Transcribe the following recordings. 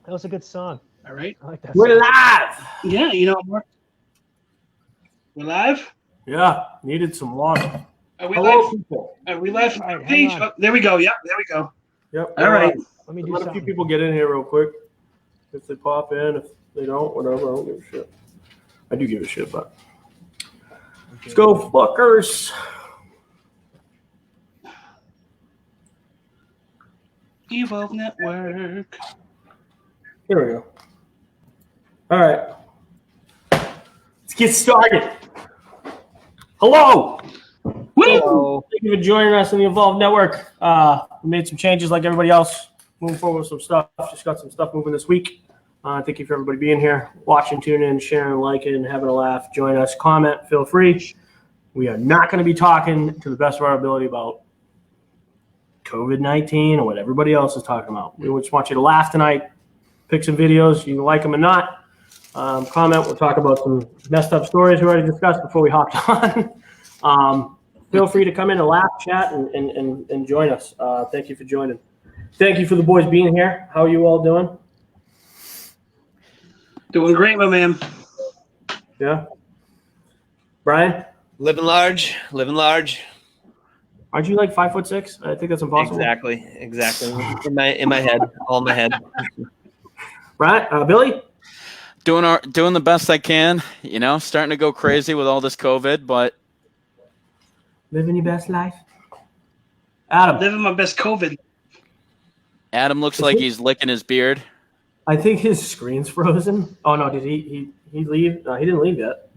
That was a good song. All right. I like that We're song. live. Yeah, we're live. Yeah, needed some water. Are we Hello, live? people. Are we live? All right, hang Page. on. Oh, there we go. Yep, there we go. Yep. All right. Let me do Let a few something. people get in here real quick. If they pop in, if they don't, whatever. I don't give a shit. I do give a shit, but let's go, fuckers. Evolve Network. Here we go. All right. Let's get started. Hello. Woo! Thank you for joining us in the Evolve Network. We made some changes like everybody else. Moving forward with some stuff. Just got some stuff moving this week. Thank you for everybody being here, watching, tuning in, sharing, liking, having a laugh. Join us. Comment. Feel free. We are not going to be talking to the best of our ability about COVID-19 or what everybody else is talking about. We just want you to laugh tonight. Pick some videos. You can like them or not. Comment. We'll talk about some messed up stories we already discussed before we hopped on. Feel free to come in and laugh, chat, and join us. Thank you for joining. Thank you for the boys being here. How are you all doing? Doing great, my man. Yeah. Brian, Living large, living large. aren't you like 5'6"? I think that's impossible. Exactly. In my head, all in my head. Brian, Billy. Doing the best I can. You know, starting to go crazy with all this COVID, but Living your best life. Adam. Living my best COVID. Adam looks like he's licking his beard. I think his screen's frozen. Oh no, did he leave? No, he didn't leave yet.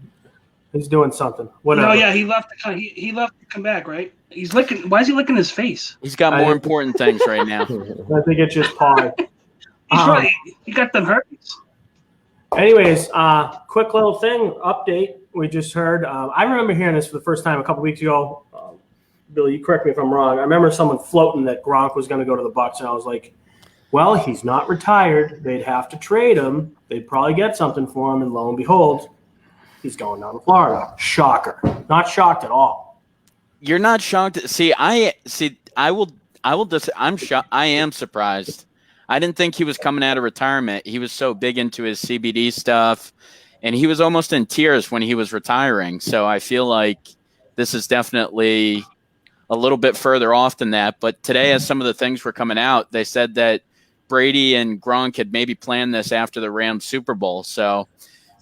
He's doing something. Whatever. No, yeah, he left. He left to come back, right? He's licking. Why is he licking his face? He's got more important things right now. I think it's just pie. He's right. He got them herpes. Anyways, quick little thing update. We just heard. I remember hearing this for the first time a couple weeks ago. Billy, you correct me if I'm wrong. I remember someone floating that Gronk was going to go to the Bucks, and I was like, "Well, he's not retired. They'd have to trade him. They'd probably get something for him." And lo and behold, he's going down to Florida. Shocker! Not shocked at all. You're not shocked. I'm shocked. I am surprised. I didn't think he was coming out of retirement. He was so big into his CBD stuff, and he was almost in tears when he was retiring. So I feel like this is definitely a little bit further off than that. But today, as some of the things were coming out, they said that Brady and Gronk had maybe planned this after the Rams Super Bowl. So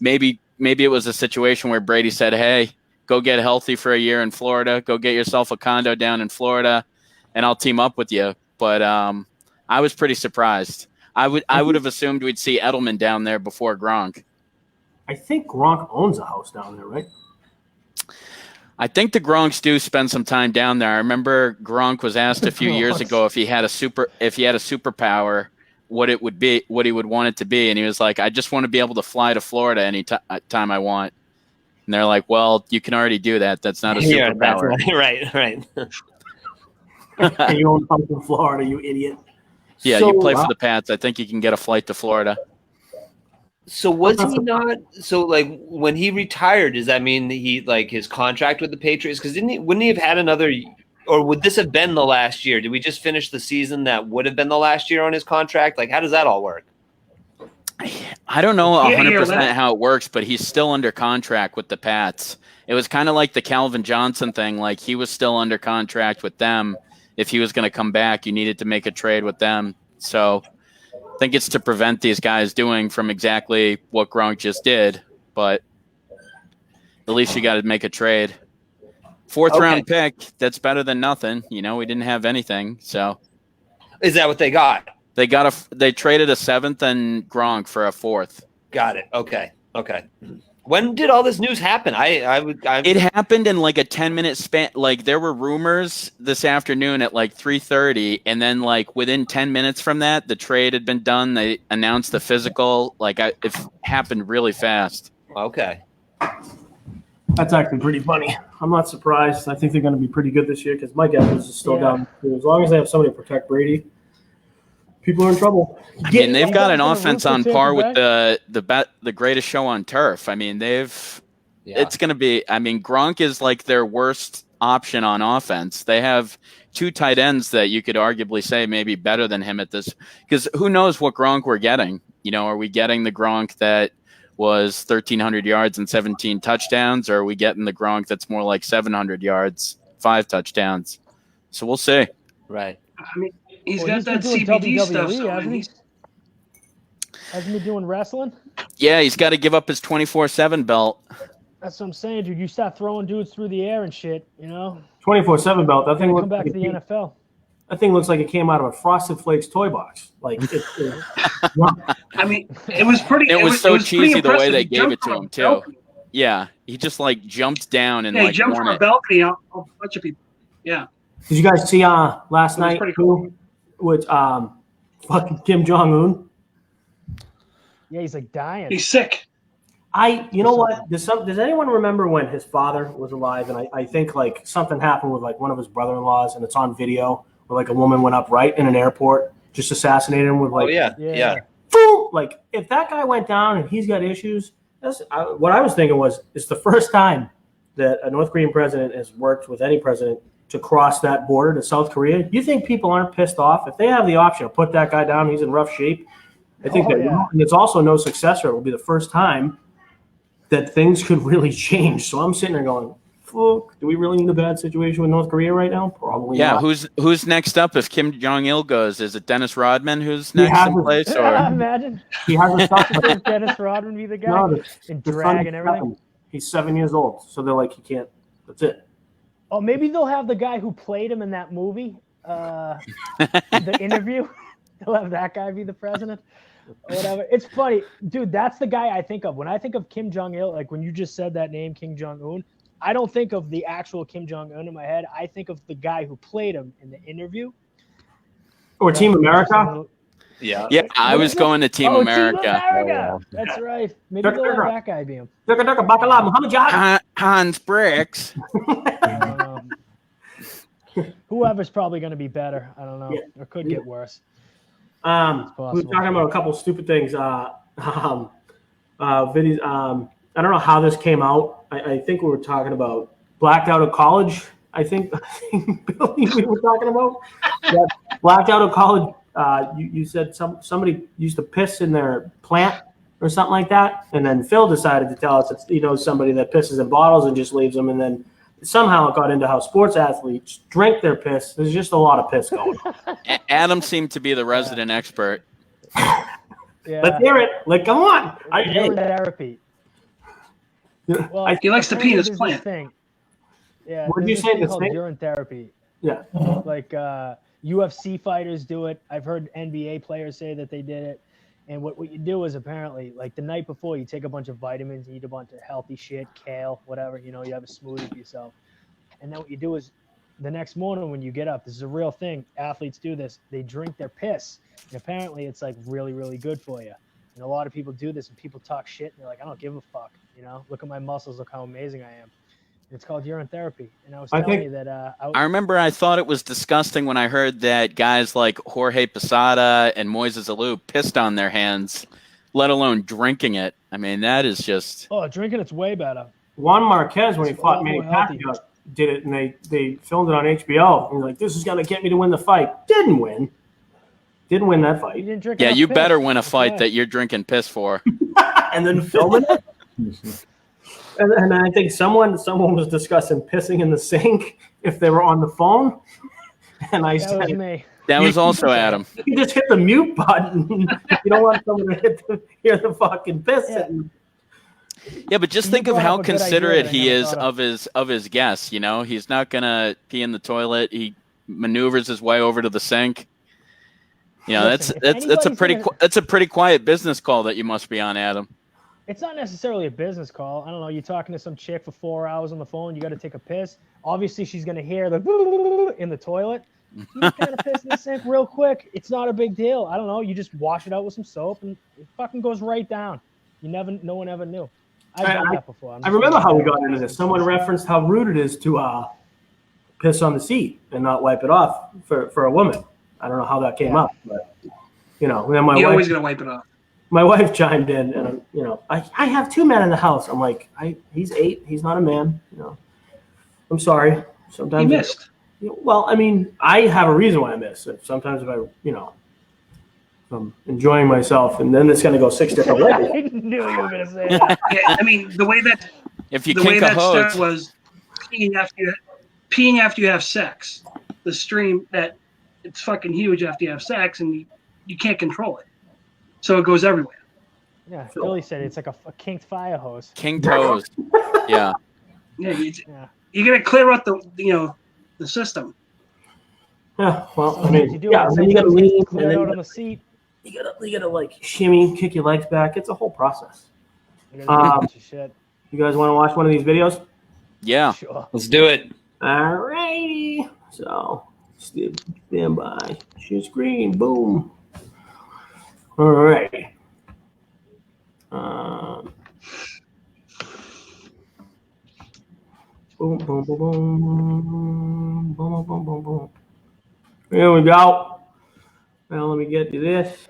maybe it was a situation where Brady said, "Hey, go get healthy for a year in Florida. Go get yourself a condo down in Florida, and I'll team up with you." But I was pretty surprised. I would have assumed we'd see Edelman down there before Gronk. I think Gronk owns a house down there, right? I think the Gronks do spend some time down there. I remember Gronk was asked a few years ago if he had a superpower, what it would be, what he would want it to be, and he was like, "I just want to be able to fly to Florida any time I want." And they're like, "Well, you can already do that. That's not a superpower." Yeah, right. And you own a house in Florida, you idiot. Yeah, So, you play for the Pats. I think you can get a flight to Florida. So was he not? So like when he retired, does that mean that he like his contract with the Patriots? Because wouldn't he have had another, or would this have been the last year? Did we just finish the season that would have been the last year on his contract? Like how does that all work? I don't know Yeah, 100% how it works, but he's still under contract with the Pats. It was kind of like the Calvin Johnson thing. Like he was still under contract with them. If he was going to come back, you needed to make a trade with them. So I think it's to prevent these guys doing from exactly what Gronk just did. But at least you got to make a trade. Fourth round pick, that's better than nothing. You know, we didn't have anything. So Is that what they got? they traded a seventh and Gronk for a fourth. Got it. Okay. When did all this news happen? It happened in like a 10-minute span. Like there were rumors this afternoon at like 3:30, and then like within 10 minutes from that, the trade had been done. They announced the physical. Like it happened really fast. Okay. That's actually pretty funny. I'm not surprised. I think they're going to be pretty good this year because Mike Evans is still down. As long as they have somebody to protect Brady, people are in trouble. I mean, they've got an offense on par with the greatest show on turf. I mean, it's going to be. I mean, Gronk is like their worst option on offense. They have two tight ends that you could arguably say maybe better than him at this, because who knows what Gronk we're getting. You know, are we getting the Gronk that was 1,300 yards and 17 touchdowns, or are we getting the Gronk that's more like 700 yards, 5 touchdowns? So we'll see. Right. I mean, he's Well, got he's been that doing CBD WWE, stuff. So, hasn't he? he's, Hasn't he doing wrestling? Yeah, he's got to give up his 24/7 belt. That's what I'm saying, dude. You start throwing dudes through the air and shit, you know? 24/7 belt. That thing Come looks back like to the NFL. that thing looks like it came out of a Frosted Flakes toy box. Like I mean, it was pretty. It was so pretty cheesy the way impressive. they He gave jumped it to from him a too. balcony. Yeah, he just like jumped down and Yeah, he like jumped won from a it. balcony on a bunch of people. Yeah. Did you guys see last was night pretty cool. with fucking Kim Jong Un? Yeah, he's like dying. He's sick. You know what? Does anyone remember when his father was alive? And I think like something happened with like one of his brother-in-laws, and it's on video where like a woman went up right in an airport, just assassinated him with like, Oh yeah. Yeah. Yeah. boom! Like if that guy went down and he's got issues, what I was thinking was it's the first time that a North Korean president has worked with any president to cross that border to South Korea. You think people aren't pissed off if they have the option to put that guy down? He's in rough shape. I think that, yeah. and it's also no successor. It will be the first time that things could really change. So I'm sitting there going, "Fuck, do we really need a bad situation with North Korea right now? Probably Yeah, not." who's next up if Kim Jong Il goes? Is it Dennis Rodman who's next in hasn't- place, or Imagine He hasn't stopped. if Dennis Rodman be the guy No, and the drag son- and everything. He's 7 years old, so they're like, he can't. That's it. Oh, maybe they'll have the guy who played him in that movie, the interview. They'll have that guy be the president or whatever. It's funny, dude. That's the guy I think of when I think of Kim Jong Il. Like when you just said that name, Kim Jong Un. I don't think of the actual Kim Jong Un in my head. I think of the guy who played him in the interview. Or Team America. Yeah. yeah? I was going to Team Oh, America. Team America. That's right. Maybe they'll have that guy be him. Hans Bricks. Whoever's probably going to be better. I don't know. Yeah. Or could get worse. We were possible. talking about a couple of stupid things. Videos. I don't know how this came out. I think we were talking about blacked out of college. I think Billy, we were talking about blacked out of college. You said somebody used to piss in their plant or something like that, and then Phil decided to tell us it's somebody that pisses in bottles and just leaves them, and then somehow it got into how sports athletes drink their piss. There's just a lot of piss going on. Adam seemed to be the resident expert. Yeah. Let's hear it. Like, come on. Urine therapy. Well, He likes to pee in his apparently there's this plant. thing. Yeah. What'd you there's this say, thing this called thing? urine therapy. Yeah. Like UFC fighters do it. I've heard NBA players say that they did it. And what you do is apparently, like the night before, you take a bunch of vitamins, you eat a bunch of healthy shit, kale, whatever, you have a smoothie for yourself. And then what you do is the next morning when you get up, this is a real thing. Athletes do this. They drink their piss. And apparently it's like really, really good for you. And a lot of people do this and people talk shit. And they're like, I don't give a fuck. Look at my muscles. Look how amazing I am. It's called urine therapy. And I was telling you that I remember I thought it was disgusting when I heard that guys like Jorge Posada and Moises Alou pissed on their hands, let alone drinking it. I mean, that is just... Oh, drinking it's way better. Juan Marquez, when he It's fought a lot Manny more healthy. Pacquiao, did it, and they filmed it on HBO. And like, this is going to get me to win the fight. Didn't win that You fight. didn't drink Yeah, enough you piss. better win a fight Okay. that you're drinking piss for. And then filming it. And I think someone was discussing pissing in the sink if they were on the phone. And I That was said, me. That was also Adam. you just hit the mute button. You don't want someone to hear the fucking piss. Yeah. Yeah, but just You think of brought how up a good idea considerate that I he never is thought of his guests. He's not gonna pee in the toilet. He maneuvers his way over to the sink. Listen, if that's a pretty quiet business call that you must be on, Adam. It's not necessarily a business call. I don't know. You're talking to some chick for 4 hours on the phone. You got to take a piss. Obviously, she's going to hear the in the toilet. You kind of piss in the sink real quick. It's not a big deal. I don't know. You just wash it out with some soap and it fucking goes right down. No one ever knew. I've done that before. I remember how we got into this. Someone referenced how rude it is to piss on the seat and not wipe it off for a woman. I don't know how that came up, but then my You're wife. always gonna wipe it off. My wife chimed in, and I have 2 men in the house. I'm like, he's 8. He's not a man. I'm sorry. Sometimes He missed. Well, I mean, I have a reason why I miss. Sometimes if I'm enjoying myself, and then it's going to go 6 different ways. I knew you were gonna say that. Yeah, I mean, the way that If you the way kink a that hose, started was peeing after you have sex. The stream that it's fucking huge after you have sex, and you can't control it, so it goes everywhere. Yeah, Billy said it's like a kinked fire hose. king toes. Yeah. Yeah, Yeah. you gotta clear out the system. Yeah, well, I Sometimes mean, you do yeah, it. then you got to Sometimes lean, it's cleared and out then on the seat. you got to like shimmy, kick your legs back. It's a whole process. You gotta do a bunch of shit. You guys want to watch one of these videos? Yeah. Sure. Let's do it. Alrighty. So, stand by. Share screen. Boom. All right. Boom, boom, boom, boom, boom, boom, boom, boom, boom. Here we go. Now let me get to this.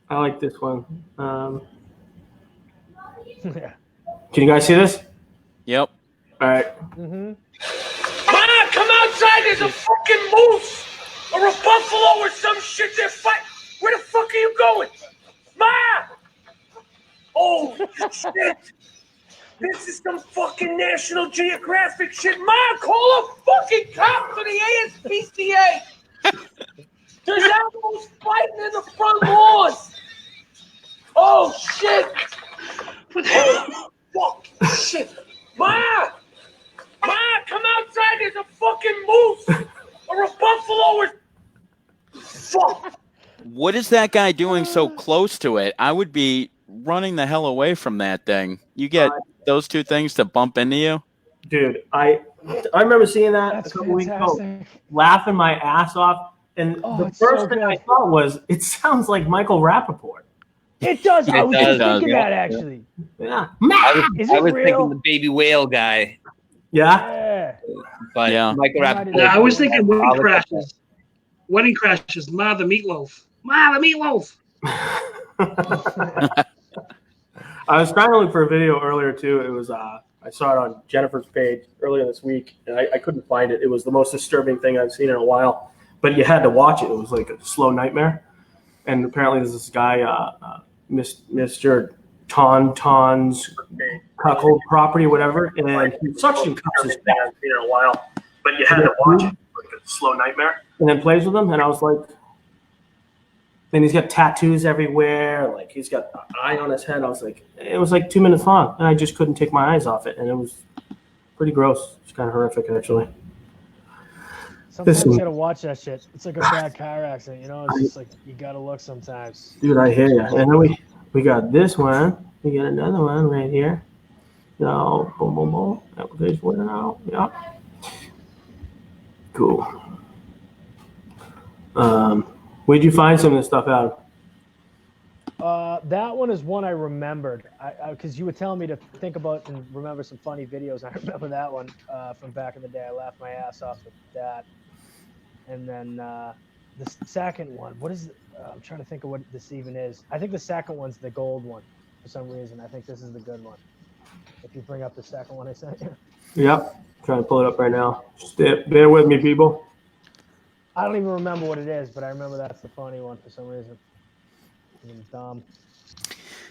I like this one. Yeah. Can you guys see this? Yep. All right. Mm-hmm. Ma, come outside. There's a fucking moose or a buffalo or some shit. They're fighting. Where the fuck are you going? Ma! Oh, shit. This is some fucking National Geographic shit. Ma, call a fucking cop for the ASPCA. There's animals fighting in the front lawn. Oh, shit. Oh, fuck. Shit. Ma! Ma, come outside. There's a fucking moose or a buffalo or... Fuck. What is that guy doing so close to it? I would be running the hell away from that thing. You get those two things to bump into you? Dude, I remember seeing that That's a couple weeks ago, fantastic. laughing my ass off. And Oh, the it's first so thing I good. thought was, it sounds like Michael Rappaport. It does. I It was does, just thinking yeah. that actually. Yeah. Is I it was real? thinking the baby whale guy, Yeah. Yeah. but Yeah. Michael Reminded Rappaport. me. I was thinking wedding Oliver crashes. Wedding crashes. Ma the meatloaf. Ma the meatloaf. I was trying to look for a video earlier too. It was I saw it on Jennifer's page earlier this week, and I couldn't find it. It was the most disturbing thing I've seen in a while, but you had to watch it. It was like a slow nightmare. And apparently there's this guy, Mr. Tauntaun's cuckold property, whatever, and he suction cups his back. I've seen it in a while, but you had to watch it. Like a slow nightmare. And then plays with him, and I was like, then he's got tattoos everywhere. Like he's got an eye on his head. I was like, it was like 2 minutes long, and I just couldn't take my eyes off it, and it was pretty gross. It's kind of horrific, actually. Sometimes Listen. you gotta watch that shit. It's like a bad car accident, you know? It's just like you gotta look sometimes. Dude, I hear you. And then we got this one. We got another one right here. No, boom, boom, boom. Application went out. Yeah. Cool. Where'd you find some of this stuff out? That one is one I remembered. Because you were telling me to think about and remember some funny videos. I remember that one from back in the day. I laughed my ass off with that. And then the second one, what is? I'm trying to think of what this even is. I think the second one's the gold one for some reason. I think this is the good one. If you bring up the second one I sent you. Yep. Trying to pull it up right now. Just bear with me, people. I don't even remember what it is, but I remember that's the funny one for some reason. I'm dumb.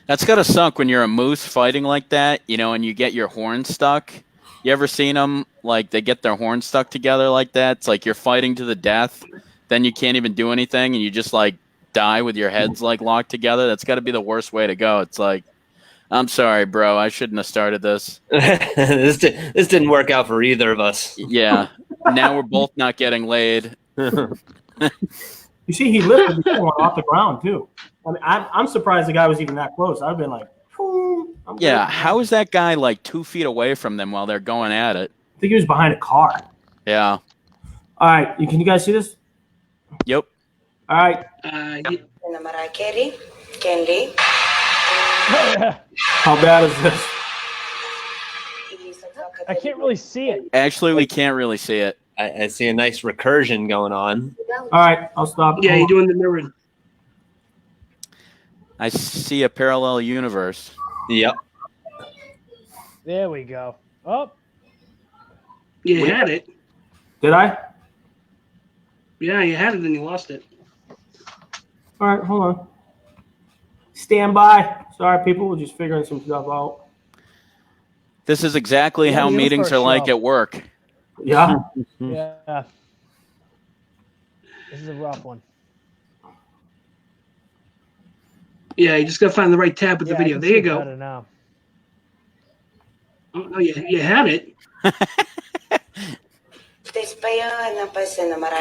That's gotta suck when you're a moose fighting like that, you know, and you get your horn stuck. You ever seen them, like, they get their horns stuck together like that? It's like you're fighting to the death, then you can't even do anything, and you just, like, die with your heads, like, locked together. That's got to be the worst way to go. It's like, I'm sorry, bro. I shouldn't have started this. this didn't work out for either of us. Yeah. Now we're both not getting laid. You see, he lifted the one off the ground, too. I mean, I'm surprised the guy was even that close. I've been like, I'm Yeah. good. How is that guy, like, 2 feet away from them while they're going at it? I think he was behind a car. Yeah. All right. Can you guys see this? Yep. All right. Mariah Carey, Candy. How bad is this? I can't really see it. Actually, we can't really see it. I see a nice recursion going on. All right. I'll stop. Yeah, you're doing the mirroring. I see a parallel universe. Yep. There we go. Oh, You had it. Did I? Yeah, you had it, and you lost it. All right, hold on. Stand by. Sorry, people. We're just figuring some stuff out. This is exactly Yeah, how the meetings first are like show. at work. Yeah. Yeah. This is a rough one. Yeah, you just gotta find the right tab with the I video. can There see you it go. better now. Oh, no, you had it. Can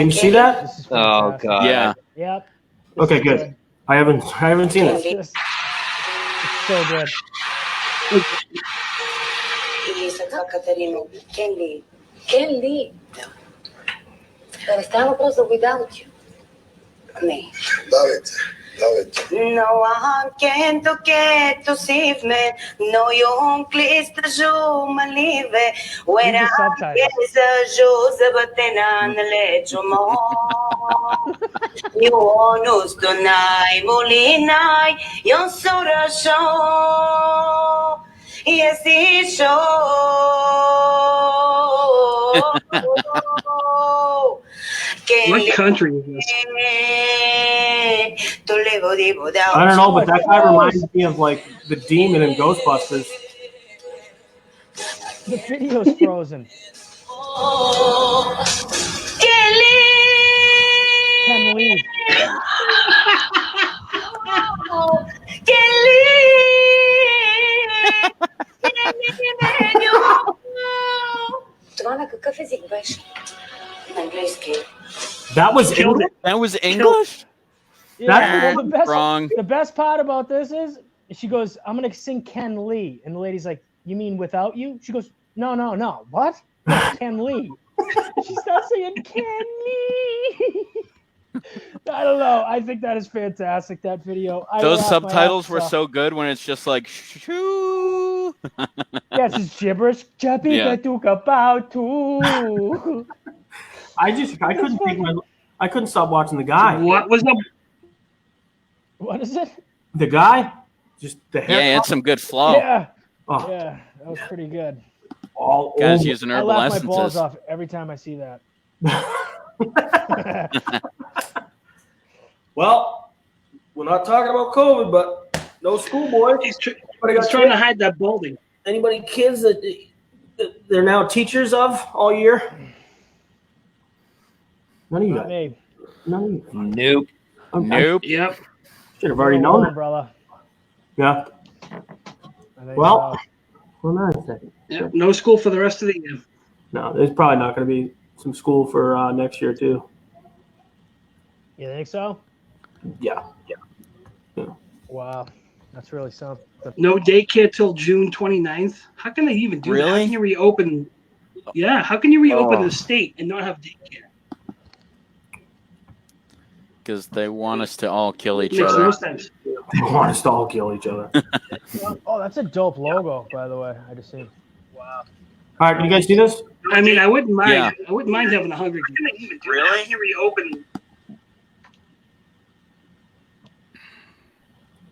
you see that? This is Oh fantastic. god. Yeah. Yep. This Okay, is good. I haven't seen it. It's so good. Ken Lee. Pero estaba просто without you. Me. Love it. No one can to get to save me. No yung klista jo malive. When Read the I subtitles. guess a Joseph tenan lecho mo. Yung gusto na'y mulinay. Yung sura show. Yes, it's show. What country is this? I don't know, but that guy reminds me of like the demon in Ghostbusters. The video's frozen. Ken Lee. That was Killed it. That was English? Yeah, well, Wrong. the best part about this is she goes, I'm gonna sing Ken Lee. And the lady's like, you mean without you? She goes, no. What? That's Ken Lee. She starts singing Ken Lee. I don't know. I think that is fantastic, that video. Those laughed my subtitles ass were off. so good when it's just like shoo. Yeah, it's just gibberish. Yeah. I I couldn't stop watching the guy. What was the? What is it? The guy, just the hair. Yeah, it's some good flow. Yeah. Oh, Yeah, that was pretty good. all Guys over. using I herbal laugh my balls essences. off every time I see that. Well, we're not talking about COVID, but no school boys. He's Anybody got trying to kids? hide that balding. Anybody kids that they're now teachers of all year? None of you Not guys. me. None of you. Nope. I Nope. Yep. should have already known that. Umbrella. Yeah. I think Well, so. hold on a second. Yep. No school for the rest of the year. No, there's probably not going to be some school for next year too. You think so? Yeah. Wow, that's really something. No daycare till June 29th. How can they even do that? How Really? can you reopen? Yeah. How can you reopen Oh. the state and not have daycare? Because they want us to all kill each Makes no other. sense. They want us to all kill each other. Oh, that's a dope logo, by the way. I just seen. All right, can you guys see this? I mean, I wouldn't mind. Yeah. I wouldn't mind having a Hunger Games. Really? How can you reopen?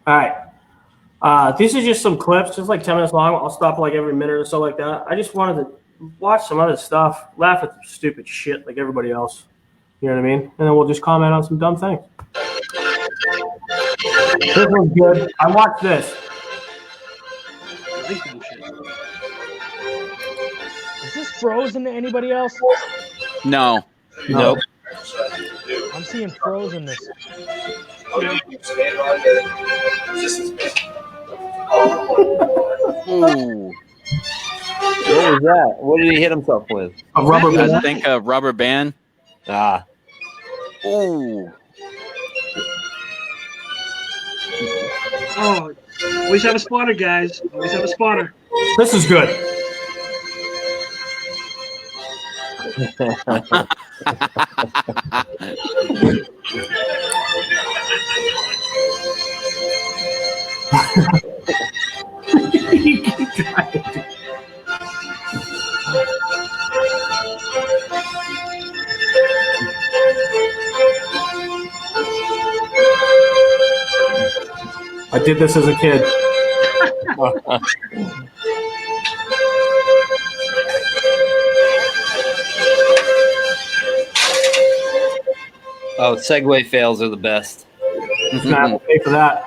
All right. This is just some clips, just like 10 minutes long. I'll stop like every minute or so like that. I just wanted to watch some other stuff, laugh at some stupid shit like everybody else. You know what I mean? And then we'll just comment on some dumb things. This one's good. I watched this. I like that shit. Is this frozen to anybody else? No. Nope. I'm seeing frozenness. Ooh. What was that? What did he hit himself with? A rubber I band. think a rubber band. Ah. Ooh. Oh, always have a spotter, guys. Always have a spotter. This is good. I did this as a kid. Oh, Segway fails are the best. Just gonna have to pay for that.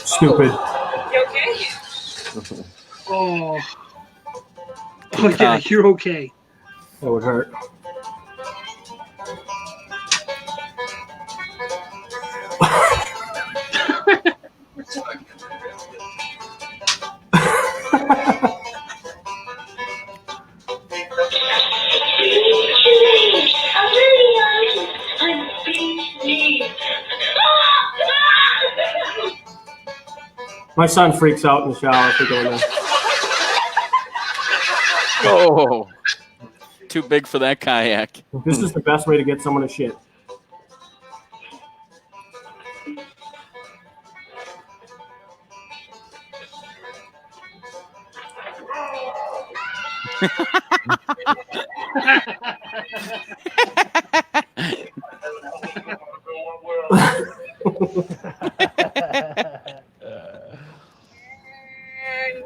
Stupid. You okay? Oh. Oh yeah, you're okay. That would hurt. My son freaks out in the shower if we go in there. Oh, too big for that kayak. This is the best way to get someone to shit.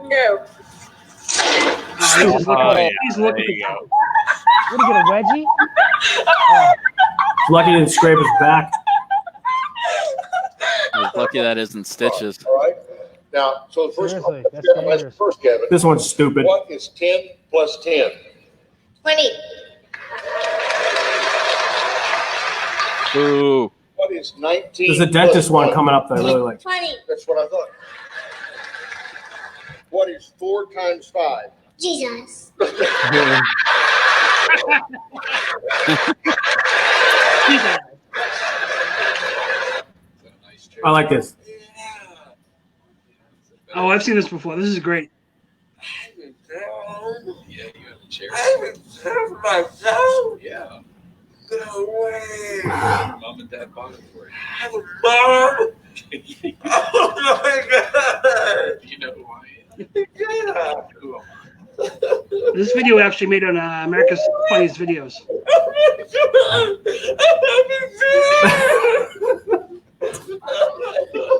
No. He's looking, he's looking There you go. What do you get, a wedgie? Lucky he didn't scrape his back. He's lucky that isn't stitches. All right. Now, so the first Seriously, that's Kevin, dangerous. first, Kevin. This one's stupid. What is 10 plus 10? 20. Ooh. What is 19? There's a dentist plus one coming up that I really like. 20. That's what I thought. What is 4 times 5? Jesus. I like this. Oh, I've seen this before. This is great. Yeah, you have a chair. Yeah. No way. Mom and Dad bought it for you. Mom. Oh my God. You know who I am. Yeah. Who am I? This video actually made on America's Funniest Videos.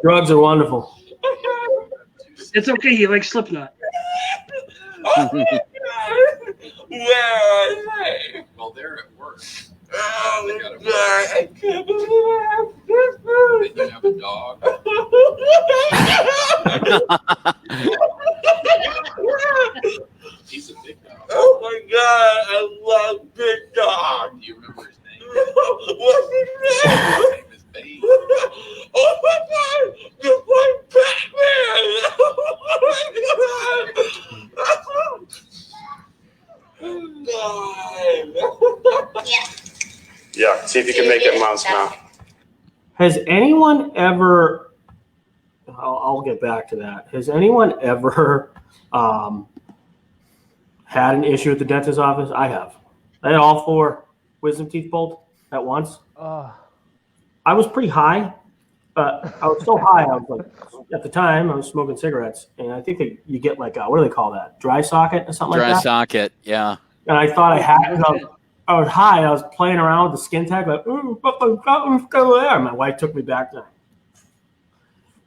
Drugs are wonderful. It's okay. He likes Slipknot. Well, they're at work. Oh, They got God, I can't believe Then you have a dog. He's a big dog. Oh my God, I love Big Dog. Do you remember his name? What's his His name? name is Bane. Oh my God, the white Batman. Oh my God. Yeah, see if you can make it mouse now. Has anyone ever? I'll get back to that. Has anyone ever had an issue at the dentist's office? I have. I had all 4 wisdom teeth pulled at once. I was pretty high, but I was so high. I was like, at the time, I was smoking cigarettes, and I think that you get like what do they call that? Dry socket or something Dry like that. socket, yeah. And I thought I had it. I was high. I was playing around with the skin tag, like, go there. My wife took me back there.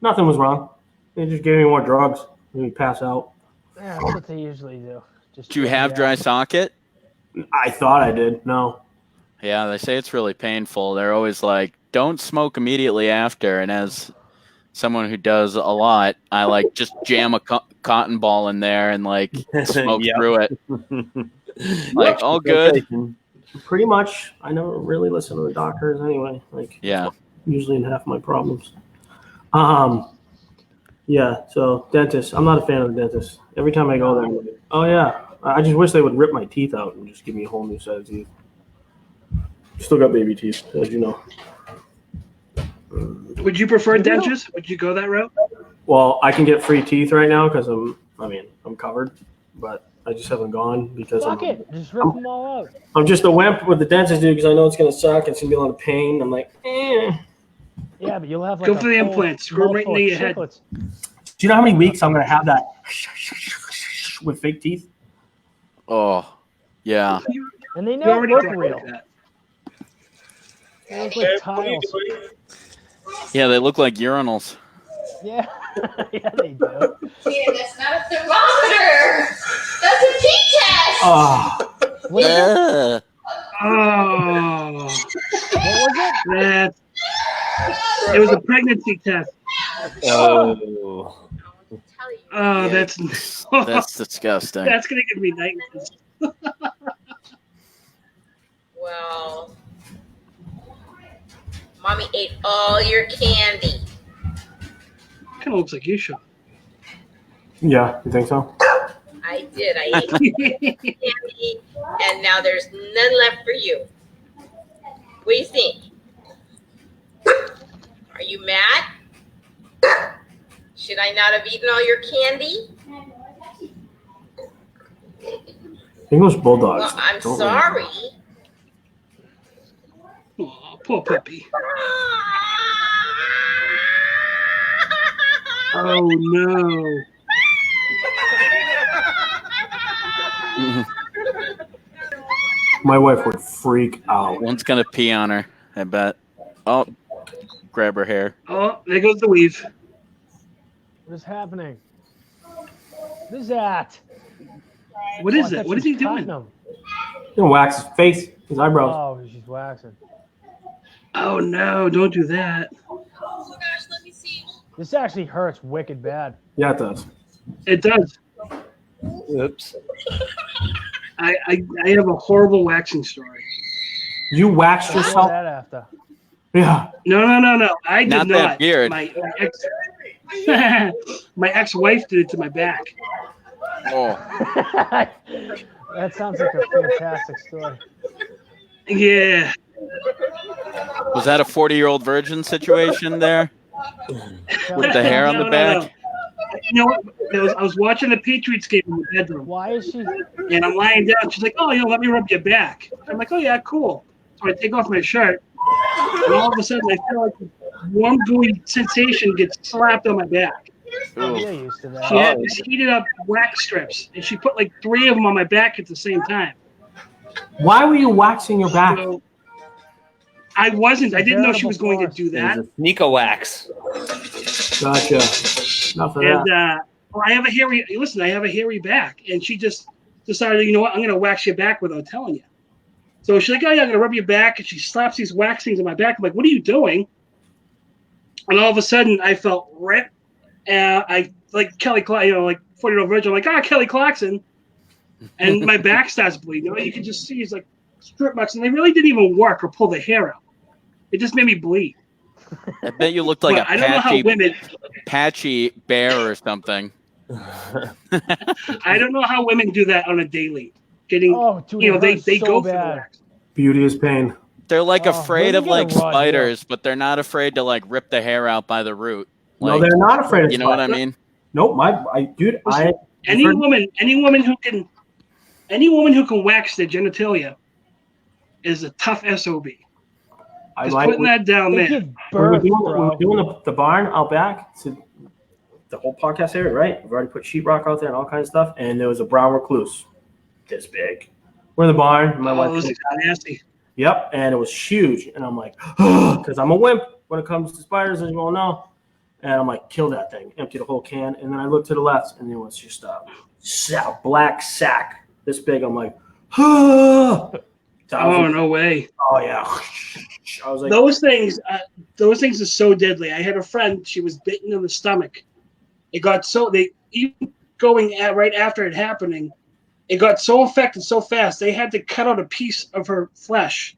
Nothing was wrong. They just gave me more drugs. Made me pass out. Yeah, that's what they usually do. Just Do you have dry socket? I thought I did. No. Yeah, they say it's really painful. They're always like, don't smoke immediately after. And as someone who does a lot, I like just jam a cotton ball in there and like smoke Yep. through it. Like, all good. Pretty much. I never really listen to the doctors anyway. Like, Yeah. usually in half my problems. Yeah. So dentist. I'm not a fan of the dentist. Every time I go there, I'm like, oh yeah. I just wish they would rip my teeth out and just give me a whole new set of teeth. Still got baby teeth, as you know. Would you prefer dentures? Would you go that route? Well, I can get free teeth right now because I'm covered, but I just haven't gone because Fuck it. Just rip them all out. I'm just a wimp with the dentist dude because I know it's gonna suck. It's gonna be a lot of pain. I'm like, Yeah, but you'll have like Go a for the full implants. Screw 'em right mouthful into of your head. chiclets. Do you know how many weeks I'm gonna have that with fake teeth? Oh, yeah. And they You never already look did real. that. They look like tiles. Yeah, they look like urinals. Yeah, yeah, they do. Yeah, that's not a thermometer. That's a T-test. Oh, What is it? Oh, It was a pregnancy test. Oh. Oh, Yeah. that's That's disgusting. that's gonna give me nightmares. Well, mommy ate all your candy. Kind of looks like you, Sean. Yeah, you think so? I did. I ate candy, and now there's none left for you. What do you think? Are you mad? Should I not have eaten all your candy? English bulldogs. Well, I'm don't sorry. Oh, poor puppy. Oh no. My wife would freak out. One's gonna pee on her, I bet. Oh, grab her hair. Oh, there goes the weave. What is happening? What is that? What Oh, is I that? thought What is she he was doing? cutting him. You know, wax his face, his eyebrows. Oh, she's waxing. Oh no, don't do that. Oh gosh, let me see. This actually hurts wicked bad. Yeah, it does. It does. Oops. I have a horrible waxing story. You waxed What was yourself? that after? Yeah. No. I did Not not. that beard. My ex-wife did it to my back. Oh, That sounds like a fantastic story. Yeah. was that a 40-year-old virgin situation there with the hair on the No. back? You know what? I was watching the Patriots game in the bedroom, Why is she? and I'm lying down. She's like, "Oh, let me rub your back." I'm like, "Oh yeah, cool." So I take off my shirt, and all of a sudden I feel like a warm, gooey sensation gets slapped on my back. Oh, you're used to She that. had this heated up wax strips, and she put like 3 of them on my back at the same time. Why were you waxing your back? So I wasn't. I didn't know she was going to do that. It was a Sneaker wax. Gotcha. Enough of And that. well, I have a hairy. Listen, I have a hairy back, and she just decided, you know what? I'm going to wax your back without telling you. So she's like, "Oh yeah, I'm going to rub your back," and she slaps these wax things on my back. I'm like, "What are you doing?" And all of a sudden, I felt ripped. I like Kelly, like 40-year-old virgin. I'm like, "Ah, Kelly Clarkson," and my back starts bleeding. You know, you can just see it's like strip marks, and they really didn't even work or pull the hair out. It just made me bleed. I bet you looked like But a I don't know how women. patchy bear or something. I don't know how women do that on a daily. Getting, Oh, dude, you know, it they hurts so go for the bad. wax. Beauty is pain. They're like Oh, afraid where of you gonna like run, spiders, but they're not afraid to like rip the hair out by the root. No, Like, they're not afraid of you know what I spiders. mean? Nope, dude, Any woman who can wax their genitalia is a tough SOB. I Just like putting that down They there. give we were birth, doing, bro. the barn out back to the whole podcast area, right? We've already put sheetrock out there and all kinds of stuff, and there was a brown recluse this big. We're in the barn. My Oh, wife those came- are nasty. Yep, and it was huge. And I'm like, because I'm a wimp when it comes to spiders, as you all know. And I'm like, kill that thing, empty the whole can. And then I look to the left, and there was just a black sack this big. I'm like, So I was Oh like, no way! oh yeah. I was like, Those things are so deadly. I had a friend; she was bitten in the stomach. It got so even going at right after it happening, it got so infected so fast they had to cut out a piece of her flesh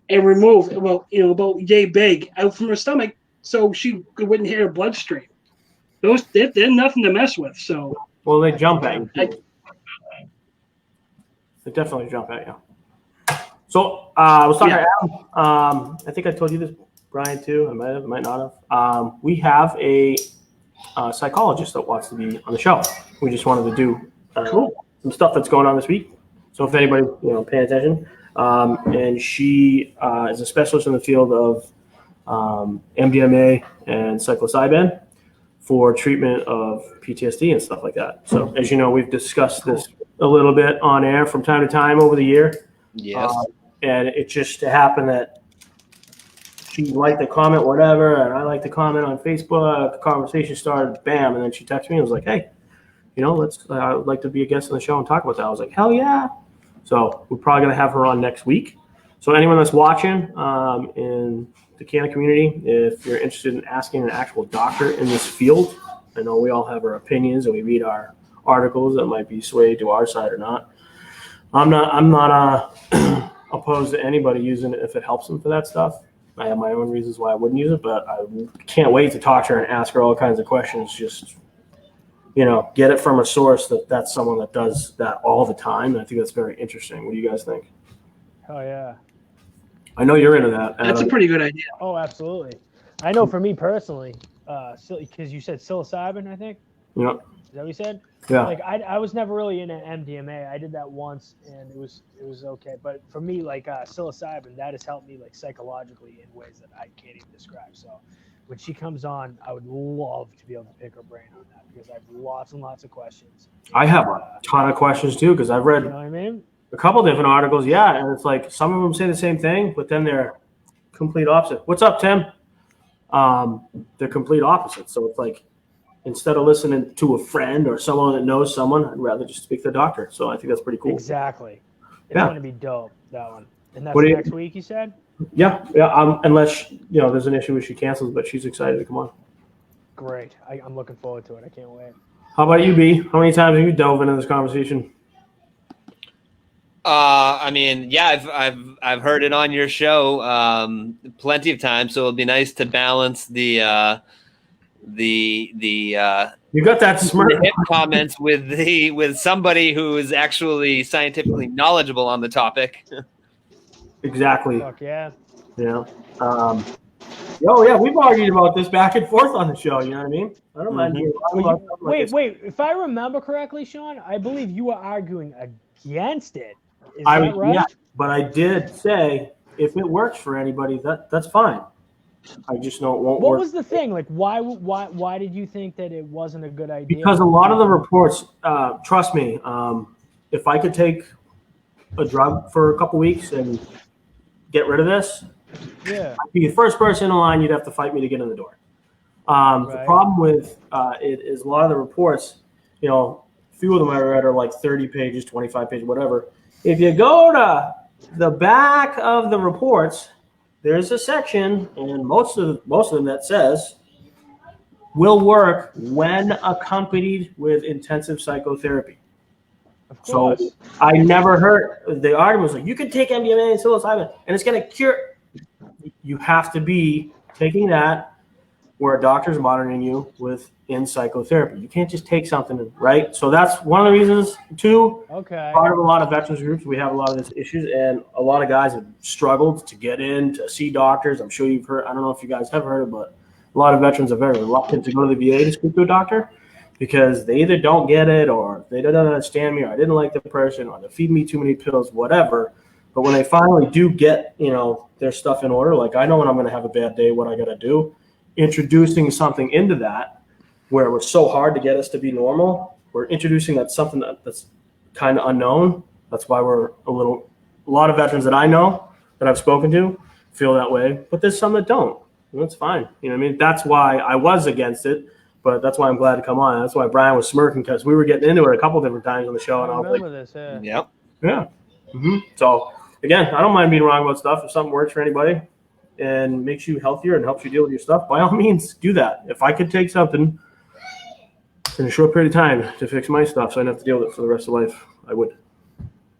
and remove about yay big out from her stomach so she wouldn't hit her bloodstream. They're nothing to mess with. So well, they jump at you. I- They definitely jump at you. So I was talking to Adam. I think I told you this, Brian, too. I might not have. We have a psychologist that wants to be on the show. We just wanted to do some stuff that's going on this week. So if anybody, paying attention. And she is a specialist in the field of MDMA and psilocybin for treatment of PTSD and stuff like that. So as you know, we've discussed this a little bit on air from time to time over the year. Yes. And it just happened that she liked the comment, whatever, and I liked the comment on Facebook. The conversation started, bam, and then she texted me and was like, hey, I would like to be a guest on the show and talk about that. I was like, hell yeah. So we're probably going to have her on next week. So anyone that's watching in the Canada community, if you're interested in asking an actual doctor in this field, I know we all have our opinions and we read our articles that might be swayed to our side or not. I'm not opposed to anybody using it if it helps them for that stuff. I have my own reasons why I wouldn't use it, but I can't wait to talk to her and ask her all kinds of questions. Just, get it from a source that's someone that does that all the time. And I think that's very interesting. What do you guys think? Oh yeah. I know you're into that. That's a pretty good idea. Oh, absolutely. I know for me personally, because you said psilocybin, I think. Yeah. Is that what you said? Yeah. Like I was never really into MDMA. I did that once and it was okay. But for me, like psilocybin, that has helped me like psychologically in ways that I can't even describe. So when she comes on, I would love to be able to pick her brain on that because I have lots and lots of questions. I have a ton of questions too because I've read You know what I mean? a couple different articles. Yeah, and it's like some of them say the same thing, but then they're complete opposite. What's up, Tim? They're complete opposites. So it's like instead of listening to a friend or someone that knows someone, I'd rather just speak to the doctor. So I think that's pretty cool. Exactly. It's Yeah. going to be dope, that one. And that's What do you- next week, you said? Yeah. Unless there's an issue where she cancels, but she's excited to come on. Great. I'm looking forward to it. I can't wait. How about you, B? How many times have you dove into this conversation? I mean, yeah, I've heard it on your show plenty of times, so it'll be nice to balance the You got that smirk. hip comments with somebody who is actually scientifically knowledgeable on the topic. Exactly. Fuck yeah. Yeah. Yeah, we've argued about this back and forth on the show. You know what I mean? I don't mind being wrong about something like this. Wait. If I remember correctly, Sean, I believe you were arguing against it. Is I that right? Yeah, but I did say if it works for anybody, that's fine. I just know it won't What work. was the thing? Like, why did you think that it wasn't a good idea? Because a lot of the reports, trust me, if I could take a drug for a couple weeks and get rid of this, Yeah. I'd be the first person in line. You'd have to fight me to get in the door. The Right. problem with it is a lot of the reports, a few of them I read are like 30 pages, 25 pages, whatever. If you go to the back of the reports, there's a section, and most of them that says will work when accompanied with intensive psychotherapy. Of So course. I never heard the argument was like you can take MDMA and psilocybin and it's going to cure. You have to be taking that where a doctor's monitoring you in psychotherapy. You can't just take something, right? So that's one of the reasons. Two, Okay. part of a lot of veterans groups, we have a lot of these issues, and a lot of guys have struggled to get in to see doctors. I'm sure you've heard. I don't know if you guys have heard it, but a lot of veterans are very reluctant to go to the VA to speak to a doctor because they either don't get it, or they don't understand me, or I didn't like the person, or they feed me too many pills, whatever. But when they finally do get, their stuff in order, like I know when I'm going to have a bad day, what I got to do, introducing something into that where it was so hard to get us to be normal, we're introducing something that's kind of unknown. That's why we're a lot of veterans that I know that I've spoken to feel that way, but there's some that don't. And that's fine. You know what I mean? That's why I was against it, but that's why I'm glad to come on. That's why Brian was smirking, because we were getting into it a couple different times on the show, and I I was like, remember this. Yeah. Yep. yeah. So again, I don't mind being wrong about stuff. If something works for anybody and makes you healthier and helps you deal with your stuff, by all means, do that. If I could take something in a short period of time to fix my stuff so I don't have to deal with it for the rest of life, I would.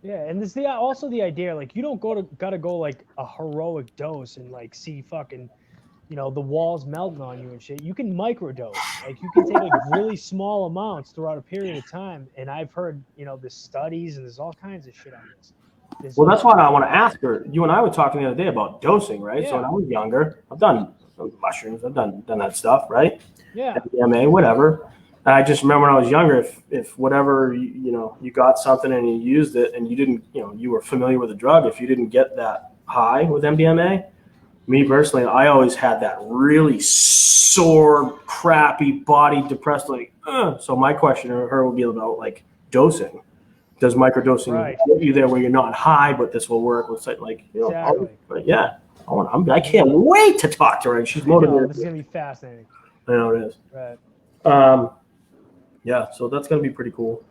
Yeah, and this also the idea, like you don't gotta go like a heroic dose and like see fucking, the walls melting on you and shit. You can microdose. Like you can take like really small amounts throughout a period of time. And I've heard, there's studies and there's all kinds of shit on this. Well, that's why I want to ask her. You and I were talking the other day about dosing, right? So when I was younger, I've done mushrooms, I've done that stuff, right? Yeah. MDMA, whatever. And I just remember when I was younger, if whatever, you got something and you used it and you didn't, you were familiar with the drug, if you didn't get that high with MDMA, me personally, I always had that really sore, crappy body, depressed, like, So my question to her would be about like dosing. Does microdosing get you there where you're not high, but this will work with like, Exactly. yeah. I can't wait to talk to her, and she's motivated. This is gonna be fascinating. I know it is. Right. Yeah, so that's gonna be pretty cool.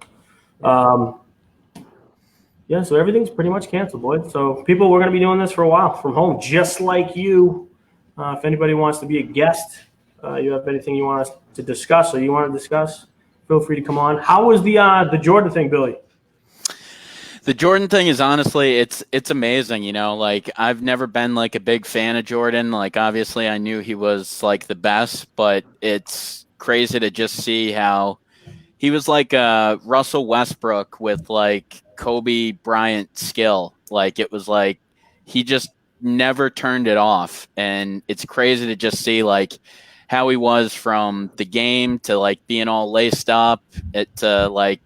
Yeah, so everything's pretty much canceled, boys. So people, we're going to be doing this for a while from home, just like you. If anybody wants to be a guest, you have anything you want us to discuss or you want to discuss, feel free to come on. How was the Jordan thing, Billy? The Jordan thing is honestly, it's amazing. You know, like I've never been like a big fan of Jordan. Like obviously I knew he was like the best, but it's crazy to just see how he was like Russell Westbrook with like Kobe Bryant skill. Like it was like he just never turned it off. And it's crazy to just see like how he was from the game to like being all laced up to like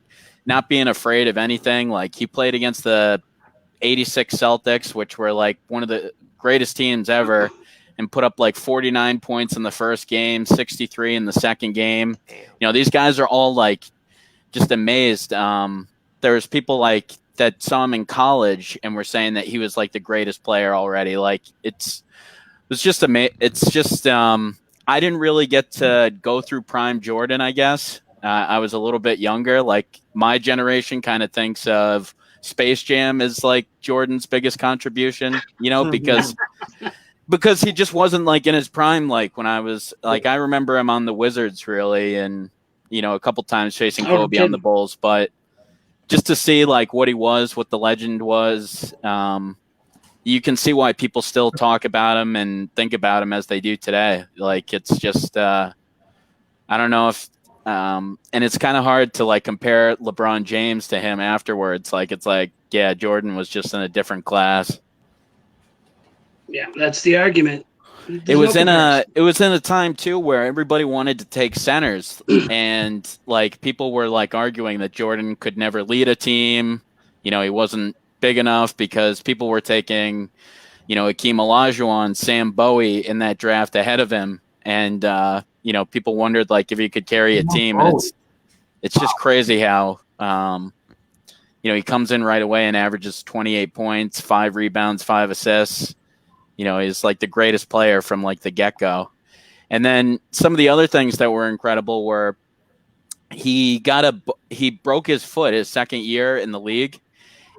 not being afraid of anything. Like he played against the 86 Celtics, which were like one of the greatest teams ever, and put up like 49 points in the first game, 63 in the second game. You know, these guys are all like just amazed. There's people like that saw him in college and were saying that he was like the greatest player already. Like it's just amazing. It's just I didn't really get to go through prime Jordan, I guess. I was a little bit younger. Like my generation kind of thinks of Space Jam as like Jordan's biggest contribution, you know, because he just wasn't like in his prime. Like when I was like, I remember him on the Wizards really, and you know, a couple times facing Kobe on the Bulls, but just to see like what he was, what the legend was, you can see why people still talk about him and think about him as they do today. Like it's just, I don't know if, and it's kind of hard to like compare LeBron James to him afterwards. Like it's like, yeah, Jordan was just in a different class. Yeah, that's the argument. It was in a time too where everybody wanted to take centers, and like people were like arguing that Jordan could never lead a team. You know, he wasn't big enough because people were taking, you know, Hakeem Olajuwon, Sam Bowie in that draft ahead of him, and you know, people wondered like if he could carry a team. And it's just crazy how you know, he comes in right away and averages 28 points, 5 rebounds, 5 assists. You know, he's like the greatest player from like the get-go. And then some of the other things that were incredible were he broke his foot his second year in the league,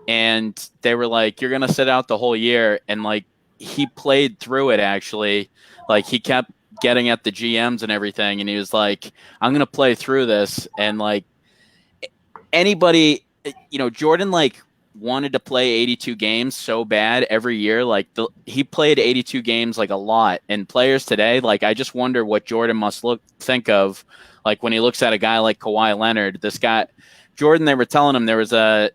and they were like, you're going to sit out the whole year. And like he played through it actually. Like he kept getting at the GMs and everything, and he was like, I'm going to play through this. And like anybody, you know, Jordan like wanted to play 82 games so bad every year. Like he played 82 games like a lot. And players today, like I just wonder what Jordan must think of like when he looks at a guy like Kawhi Leonard. This guy Jordan, they were telling him there was a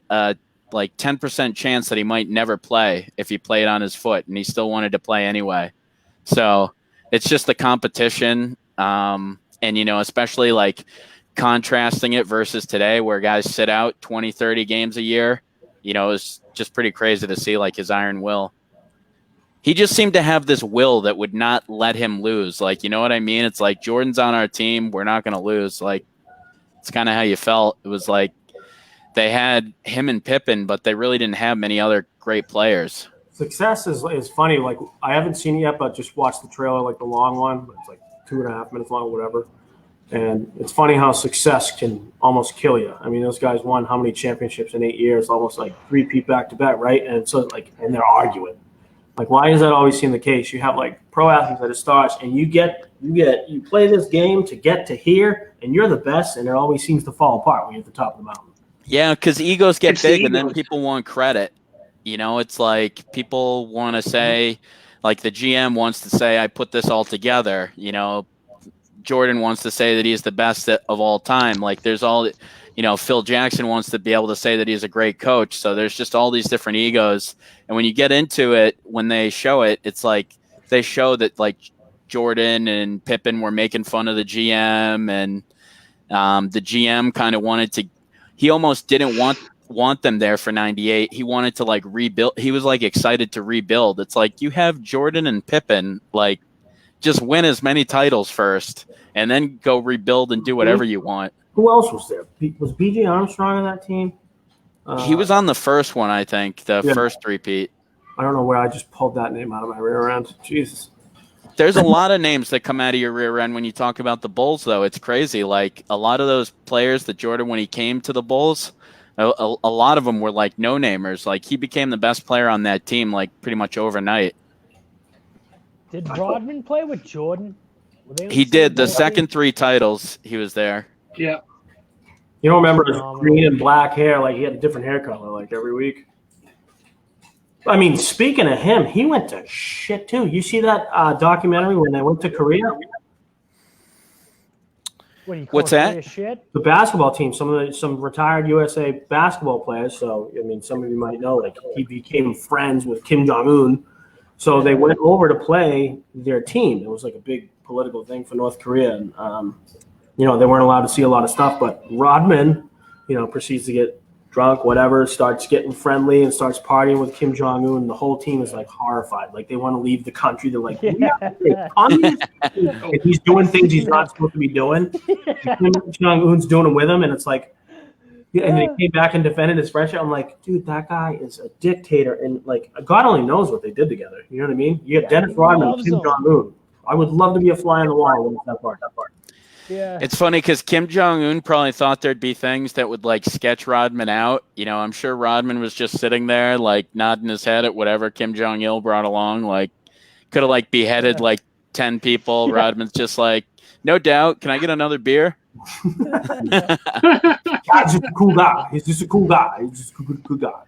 like 10% chance that he might never play if he played on his foot, and he still wanted to play anyway. So it's just the competition, and you know, especially like contrasting it versus today where guys sit out 20, 30 games a year. You know, it's just pretty crazy to see like his iron will. He just seemed to have this will that would not let him lose. Like, you know what I mean? It's like Jordan's on our team. We're not going to lose. Like, it's kind of how you felt. It was like they had him and Pippen, but they really didn't have many other great players. Success is funny. Like I haven't seen it yet, but just watched the trailer, like the long one. It's like 2.5 minutes long, whatever. And it's funny how success can almost kill you. I mean, those guys won how many championships in 8 years? Almost like 3-peat back-to-back, right? And so like, and they're arguing. Like, why does that always seem the case? You have like pro athletes that it starts, and you play this game to get to here, and you're the best, and it always seems to fall apart when you're at the top of the mountain. Yeah, because egos get big, and then people want credit. You know, it's like people want to say, like the GM wants to say, I put this all together, you know. Jordan wants to say that he's the best of all time. Like there's all, you know, Phil Jackson wants to be able to say that he's a great coach. So there's just all these different egos. And when you get into it, when they show it, it's like they show that like Jordan and Pippen were making fun of the GM, and the GM kind of wanted to, he almost didn't want them there for 98. He wanted to like rebuild. He was like excited to rebuild. It's like you have Jordan and Pippen, like just win as many titles first and then go rebuild and do whatever you want. Who else was there? Was B.J. Armstrong on that team? He was on the first one, I think, first three-peat. I don't know where I just pulled that name out of my rear end. Jesus. There's a lot of names that come out of your rear end when you talk about the Bulls, though. It's crazy. Like, a lot of those players that Jordan, when he came to the Bulls, A lot of them were like no-namers. Like he became the best player on that team like pretty much overnight. Did Rodman play with Jordan? He did. The second 3 titles, he was there. Yeah. You don't remember his green and black hair? Like he had a different hair color like every week. I mean, speaking of him, he went to shit too. You see that documentary when they went to Korea? What's that? Shit? The basketball team, some retired USA basketball players. So I mean, some of you might know, like he became friends with Kim Jong Un. So they went over to play their team. It was like a big political thing for North Korea, and they weren't allowed to see a lot of stuff. But Rodman, proceeds to get drunk, whatever, starts getting friendly and starts partying with Kim Jong Un. The whole team is like horrified, like they want to leave the country. They're like, if he's doing things he's not supposed to be doing, Kim Jong Un's doing it with him, and it's like. And they came back and defended his friendship. I'm like, dude, that guy is a dictator, and like God only knows what they did together. You know what I mean? You have Dennis Rodman and Kim Jong Un. I would love to be a fly on the wall with that part. Yeah. It's funny because Kim Jong Un probably thought there'd be things that would like sketch Rodman out. I'm sure Rodman was just sitting there like nodding his head at whatever Kim Jong Il brought along. Like, could have like beheaded like 10 people. Yeah. Rodman's just like, no doubt. Can I get another beer? He's just a cool guy. He's just a cool guy. He's just a good guy.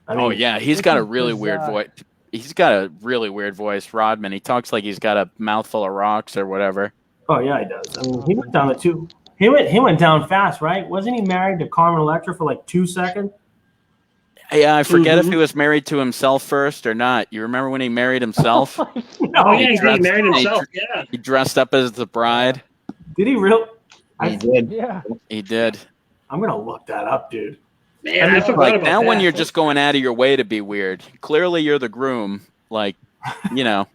Oh yeah, he's got a really weird voice. He's got a really weird voice, Rodman. He talks like he's got a mouthful of rocks or whatever. Oh yeah, he does. I mean, he went down He went down fast, right? Wasn't he married to Carmen Electra for like 2 seconds? Yeah, I forget if he was married to himself first or not. You remember when he married himself? Oh yeah, he married himself. Yeah, he dressed up as the bride. Did he really? He did. Yeah, he did. I'm gonna look that up, dude. Man, I forgot like about now that. when you're just going out of your way to be weird. Clearly, you're the groom. Like, You know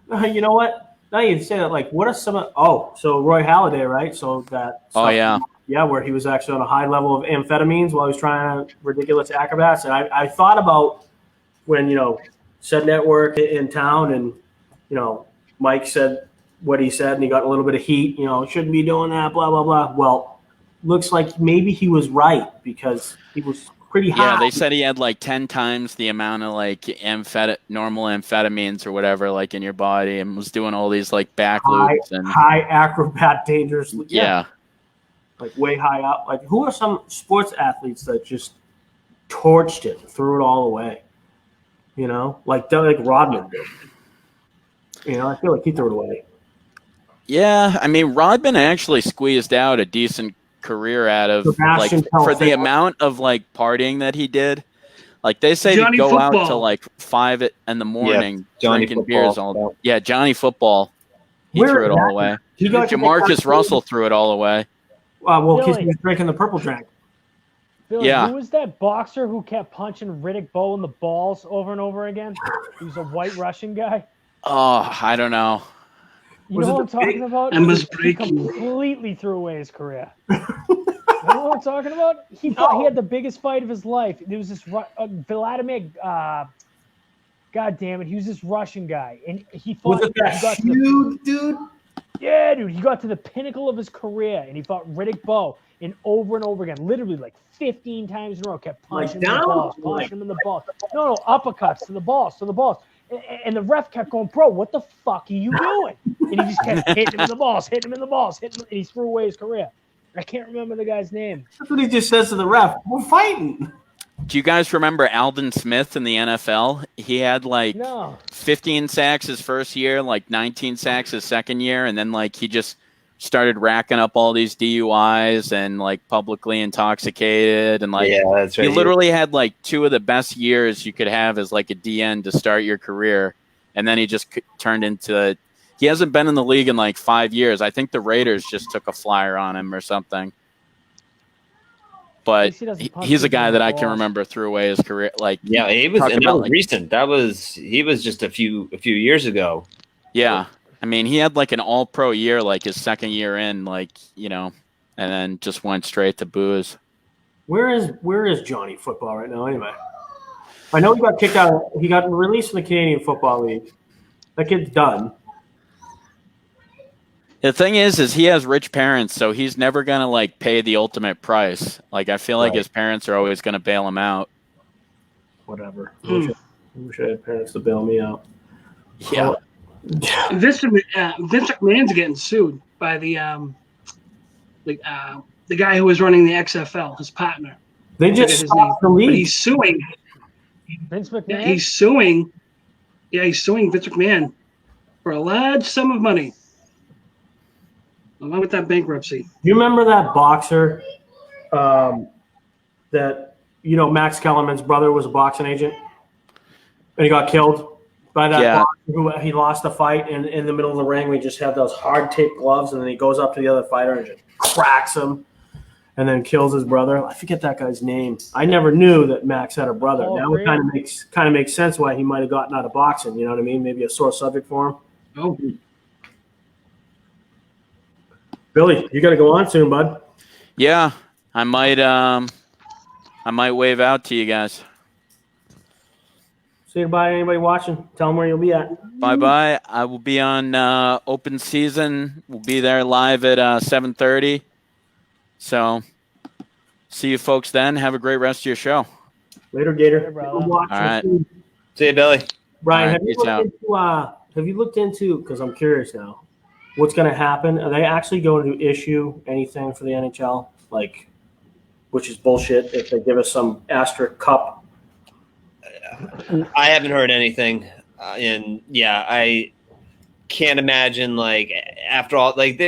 what? Now you say that. Like, what are some of? Oh, so Roy Halladay, right? So that. Oh yeah. Yeah, where he was actually on a high level of amphetamines while he was trying ridiculous acrobats. And I thought about when said network in town, and Mike said what he said, and he got a little bit of heat. Shouldn't be doing that. Blah blah blah. Well, looks like maybe he was right because he was pretty high. Yeah, they said he had like 10 times the amount of like normal amphetamines or whatever like in your body, and was doing all these like back loops and high acrobat dangerous. Yeah. Like way high up. Like who are some sports athletes that just torched it, threw it all away? Like Rodman did. I feel like he threw it away. Yeah, I mean, Rodman actually squeezed out a decent career out of for the amount of like partying that he did. Like they say Johnny to go Football. out to like 5 in the morning drinking Football. beers all. Yeah, Johnny Football. He threw it all away. Jamarcus Russell threw it all away. Because he was drinking the purple drink. Billy, Yeah. who was that boxer who kept punching Riddick Bowe in the balls over and over again? He was a white Russian guy. Oh, I don't know. You know what I'm talking about? Emma's He breaking. completely threw away his career. You know what I'm talking about? He thought he had the biggest fight of his life. There was this Vladimir. God damn it! He was this Russian guy, and he fought. Was it that huge dude? Yeah, dude. He got to the pinnacle of his career, and he fought Riddick Bowe, and over again, literally like 15 times in a row, kept punching him in the balls, punching him in the balls. No, uppercuts to the balls, And the ref kept going, bro, what the fuck are you doing? And he just kept hitting him in the balls, hitting him, and he threw away his career. I can't remember the guy's name. That's what he just says to the ref. We're fighting. Do you guys remember Alden Smith in the NFL? He had like No. 15 sacks his first year, like 19 sacks his second year, and then like he just started racking up all these DUIs and like publicly intoxicated, and like that's right. he literally had like 2 of the best years you could have as like a DN to start your career, and then he just turned into. He hasn't been in the league in like 5 years. I think the Raiders just took a flyer on him or something. But he's a guy that I can remember threw away his career. Like he was, and that was recent. He was just a few years ago. Yeah, I mean, he had like an All-Pro year, like his second year in, like and then just went straight to booze. Where is Johnny Football right now? Anyway, I know he got kicked out. He got released from the Canadian Football League. That kid's done. The thing is he has rich parents, so he's never gonna like pay the ultimate price. Like I feel like Right. his parents are always gonna bail him out. Whatever. I wish I had parents to bail me out. Yeah. Vince McMahon's getting sued by the guy who was running the XFL, his partner. They I forget just his stopped the name. But league. he's suing. Vince McMahon. He's suing. Yeah, he's suing Vince McMahon for a large sum of money, along with that bankruptcy. You remember that boxer that, Max Kellerman's brother was a boxing agent and he got killed by that Yeah. boxer who he lost a fight in the middle of the ring. We just have those hard tape gloves and then he goes up to the other fighter and just cracks him and then kills his brother. I forget that guy's name. I never knew that Max had a brother. Paul Now it Creed? kind of makes sense why he might have gotten out of boxing. You know what I mean? Maybe a sore subject for him. Oh, Billy, you got to go on soon, bud. Yeah. I might wave out to you guys. Say goodbye to anybody watching. Tell them where you'll be at. Bye. I will be on open season. We'll be there live at 7:30. So see you folks then. Have a great rest of your show. Later, Gator. Later, brother. All right. See you, Billy. Brian, All right, have you peace out. looked into, because I'm curious now, what's going to happen? Are they actually going to issue anything for the NHL? Like, which is bullshit if they give us some asterisk cup. I haven't heard anything, and yeah, I can't imagine like after all, like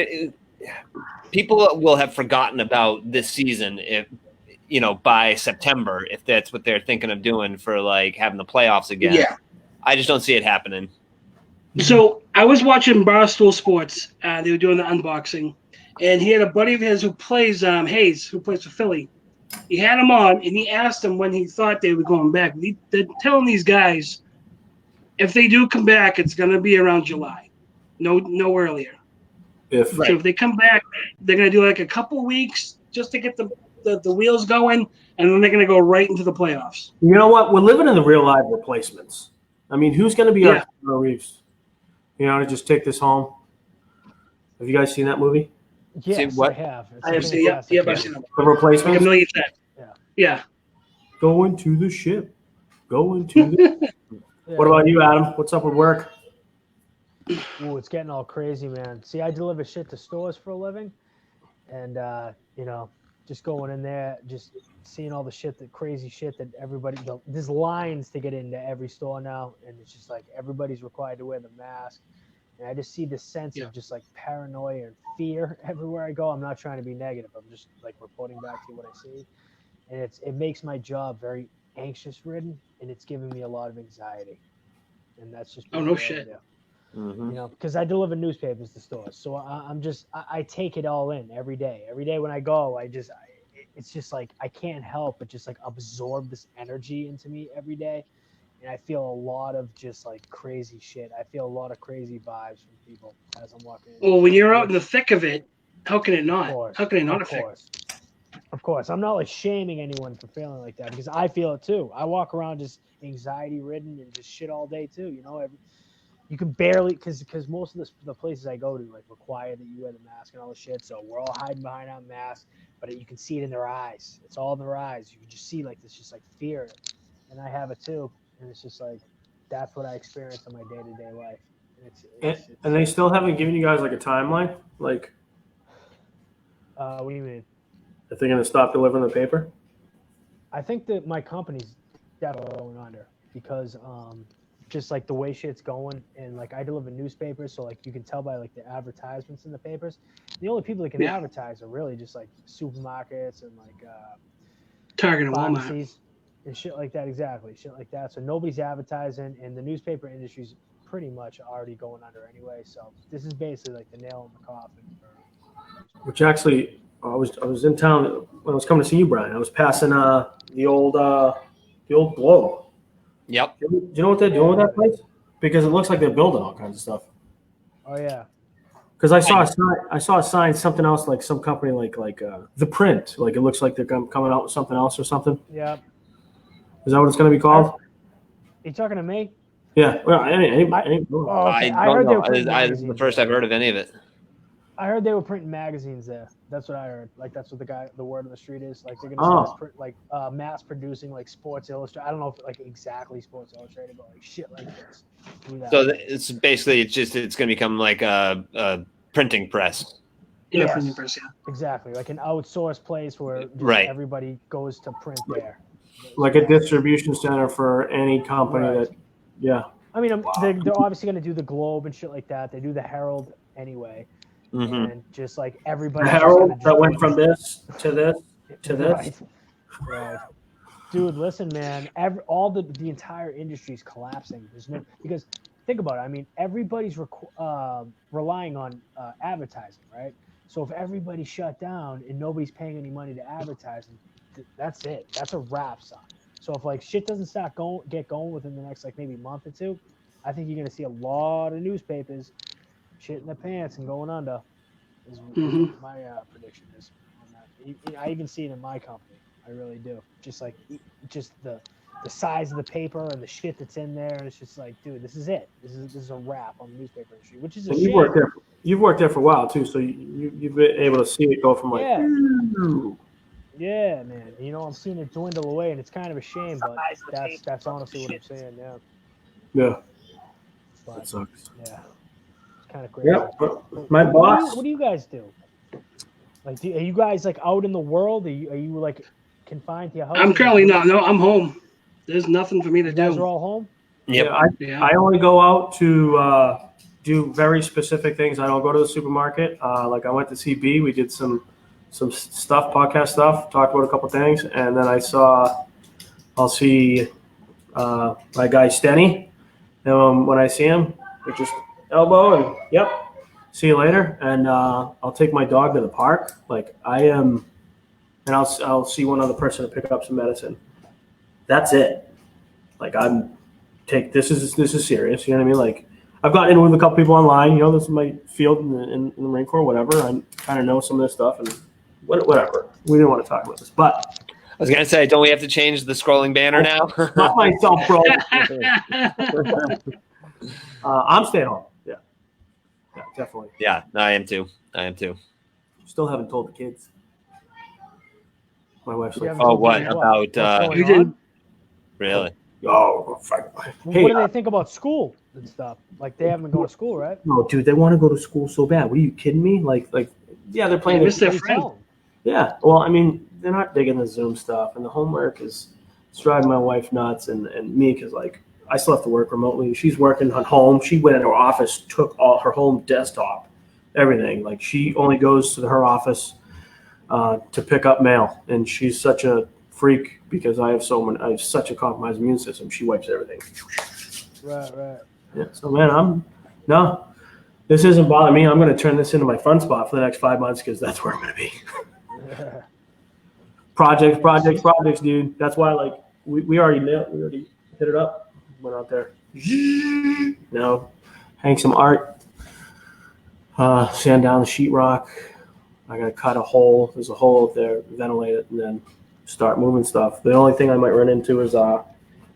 people will have forgotten about this season if by September, if that's what they're thinking of doing for like having the playoffs again. yeah. I just don't see it happening. So I was watching Barstool Sports. They were doing the unboxing, and he had a buddy of his who plays Hayes, who plays for Philly. He had him on, and he asked him when he thought they were going back. They're telling these guys, if they do come back, it's going to be around July, no earlier. So if they come back, they're going to do like a couple weeks just to get the wheels going, and then they're going to go right into the playoffs. You know what? We're living in the real life replacements. I mean, who's going to be our Keanu Reeves? To just take this home. Have you guys seen that movie? Yes, what? I have. It's I have seen, fantastic. yeah, I've seen them. The Like replacements? a million times. Yeah. Going to the ship. Going to the Yeah. What about you, Adam? What's up with work? Ooh, it's getting all crazy, man. See, I deliver shit to stores for a living, and just going in there, just seeing all the crazy shit that everybody. There's lines to get into every store now, and it's just like everybody's required to wear the mask, and I just see this sense of just like paranoia and fear everywhere I go. I'm not trying to be negative. I'm just like reporting back to you what I see, and it makes my job very anxious ridden, and it's giving me a lot of anxiety, and that's just Oh, no shit. Because I deliver newspapers to stores, so I take it all in every day. Every day when I go, it's just like I can't help but just like absorb this energy into me every day, and I feel a lot of just like crazy shit. I feel a lot of crazy vibes from people as I'm walking in. Well, when you're out in the thick of it, how can it not? Of course, How can it not of affect? course. Of course, I'm not like shaming anyone for feeling like that because I feel it too. I walk around just anxiety ridden and just shit all day too. You can barely because most of the places I go to like require that you wear the mask and all the shit. So we're all hiding behind our masks, but you can see it in their eyes. It's all in their eyes. You can just see like this, just like fear, and I have it too. And it's just like that's what I experience in my day-to-day life. And they still haven't given you guys like a timeline? Like, What do you mean? if they're going to stop delivering the paper? I think that my company's definitely going under because just like the way shit's going, and like I deliver newspapers, so like you can tell by like the advertisements in the papers. The only people that can advertise are really just like supermarkets and like Target and Walmart. pharmacies and shit like that. Exactly, shit like that. So nobody's advertising, and the newspaper industry's pretty much already going under anyway. So this is basically like the nail in the coffin. Which actually, I was in town when I was coming to see you, Brian. I was passing the old Globe. Yep. Do you know what they're doing with that place? Because it looks like they're building all kinds of stuff. Oh yeah. Because I saw a sign, something else, like some company like The Print. Like it looks like they're coming out with something else or something. Yeah. Is that what it's going to be called? You talking to me? Yeah. Well, Oh, okay. I I don't heard they know. were putting This is the first I've heard of any of it. I heard they were printing magazines there. That's what I heard. Like that's what the word on the street is. Like they're gonna start print, like mass producing like Sports Illustrated. I don't know if like exactly Sports Illustrated, but like shit like this. So it's basically it's going to become like a printing press. Yeah, printing press. Yeah, exactly. Like an outsourced place where just Right. everybody goes to print there. Like a distribution center for any company Right. that, yeah. I mean, they're obviously gonna do the Globe and shit like that. They do the Herald anyway, and just like everybody. The Herald that went from this to this to this. Right. Right. Dude, listen, man. All the entire industry is collapsing. There's no because think about it. I mean, everybody's relying on advertising, right? So if everybody shut down and nobody's paying any money to advertising, that's it. That's a wrap, son. So if like shit doesn't get going within the next like maybe month or two, I think you're gonna see a lot of newspapers shit in their pants and going under. Is my prediction is. I even see it in my company. I really do. Just the size of the paper and the shit that's in there, and it's just like, dude, this is it. This is a wrap on the newspaper industry, which is a shame. You've worked there for a while too, so you've been able to see it go from like. Yeah, man. You know, I'm seeing it dwindle away, and it's kind of a shame, but that's honestly what I'm saying. Yeah. Yeah. But, that sucks. Yeah. It's kind of crazy. Yeah, but my boss. What do you guys do? Like, are you guys like out in the world? Are you like confined to your house? I'm currently not. No, I'm home. There's nothing for me to do. You guys are all home? Yep. I only go out to do very specific things. I don't go to the supermarket. Like I went to CB. We did some stuff, podcast stuff, talked about a couple things, and then I'll see my guy Stenny. And when I see him, we just elbow and yep, see you later. And I'll take my dog to the park. Like I am, and I'll see one other person to pick up some medicine. That's it. Like this is serious. You know what I mean? Like I've gotten in with a couple people online. You know, this is my field in the Marine Corps, whatever. I kind of know some of this stuff and whatever. We didn't want to talk about this, but I was gonna say, don't we have to change the scrolling banner now? not myself, bro. I'm staying home. Yeah, definitely. Yeah, I am too. Still haven't told the kids. My wife's like, "Oh, what about?" You did. Really? Oh, hey, what do they think about school and stuff? Like they haven't been going to school, right? No, dude, they want to go to school so bad. What are you kidding me? Like, yeah, they're playing. Miss their friend. Yeah, well, I mean, they're not digging the Zoom stuff, and the homework it's driving my wife nuts, and me because like I still have to work remotely. She's working at home. She went into her office, took all her home desktop, everything. Like she only goes to her office to pick up mail, and she's such a freak because I have such a compromised immune system. She wipes everything. Right. Yeah. So man, this isn't bothering me. I'm going to turn this into my fun spot for the next 5 months because that's where I'm going to be. Projects, dude. That's why, like, we already hit it up. Went out there. Now, hang some art. Sand down the sheetrock. I got to cut a hole. There's a hole up there, ventilate it, and then start moving stuff. The only thing I might run into is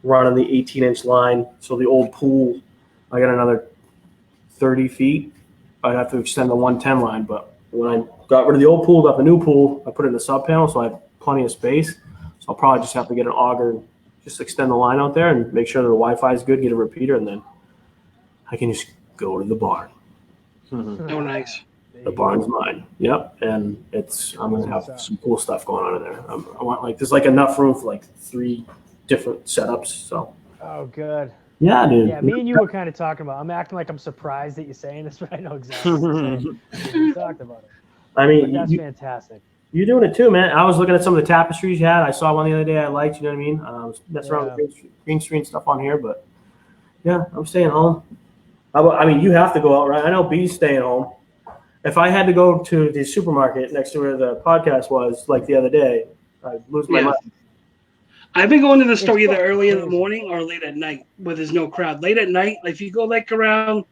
running the 18-inch line. So the old pool, I got another 30 feet. I'd have to extend the 110 line, but when I got rid of the old pool, got the new pool, I put it in the sub panel, so I have plenty of space. So I'll probably just have to get an auger and just extend the line out there and make sure that the Wi-Fi is good, get a repeater, and then I can just go to the barn. Oh, nice. The barn's mine. Yep, and I'm gonna have some cool stuff going on in there. I want there's enough room for 3 different setups. So. Oh, good. Yeah, dude. Yeah, me and you were kind of talking about. I'm acting like I'm surprised that you're saying this, but I know exactly what you're saying. We talked about it. I mean, that's fantastic. You're doing it too, man. I was looking at some of the tapestries you had. I saw one the other day I liked. You know what I mean? I was messing around with green screen stuff on here, but yeah, I'm staying home. I mean, you have to go out, right? I know B's staying home. If I had to go to the supermarket next to where the podcast was, like the other day, I'd lose my mind. I've been going to the store either early in the morning or late at night where there's no crowd. Late at night, if you go around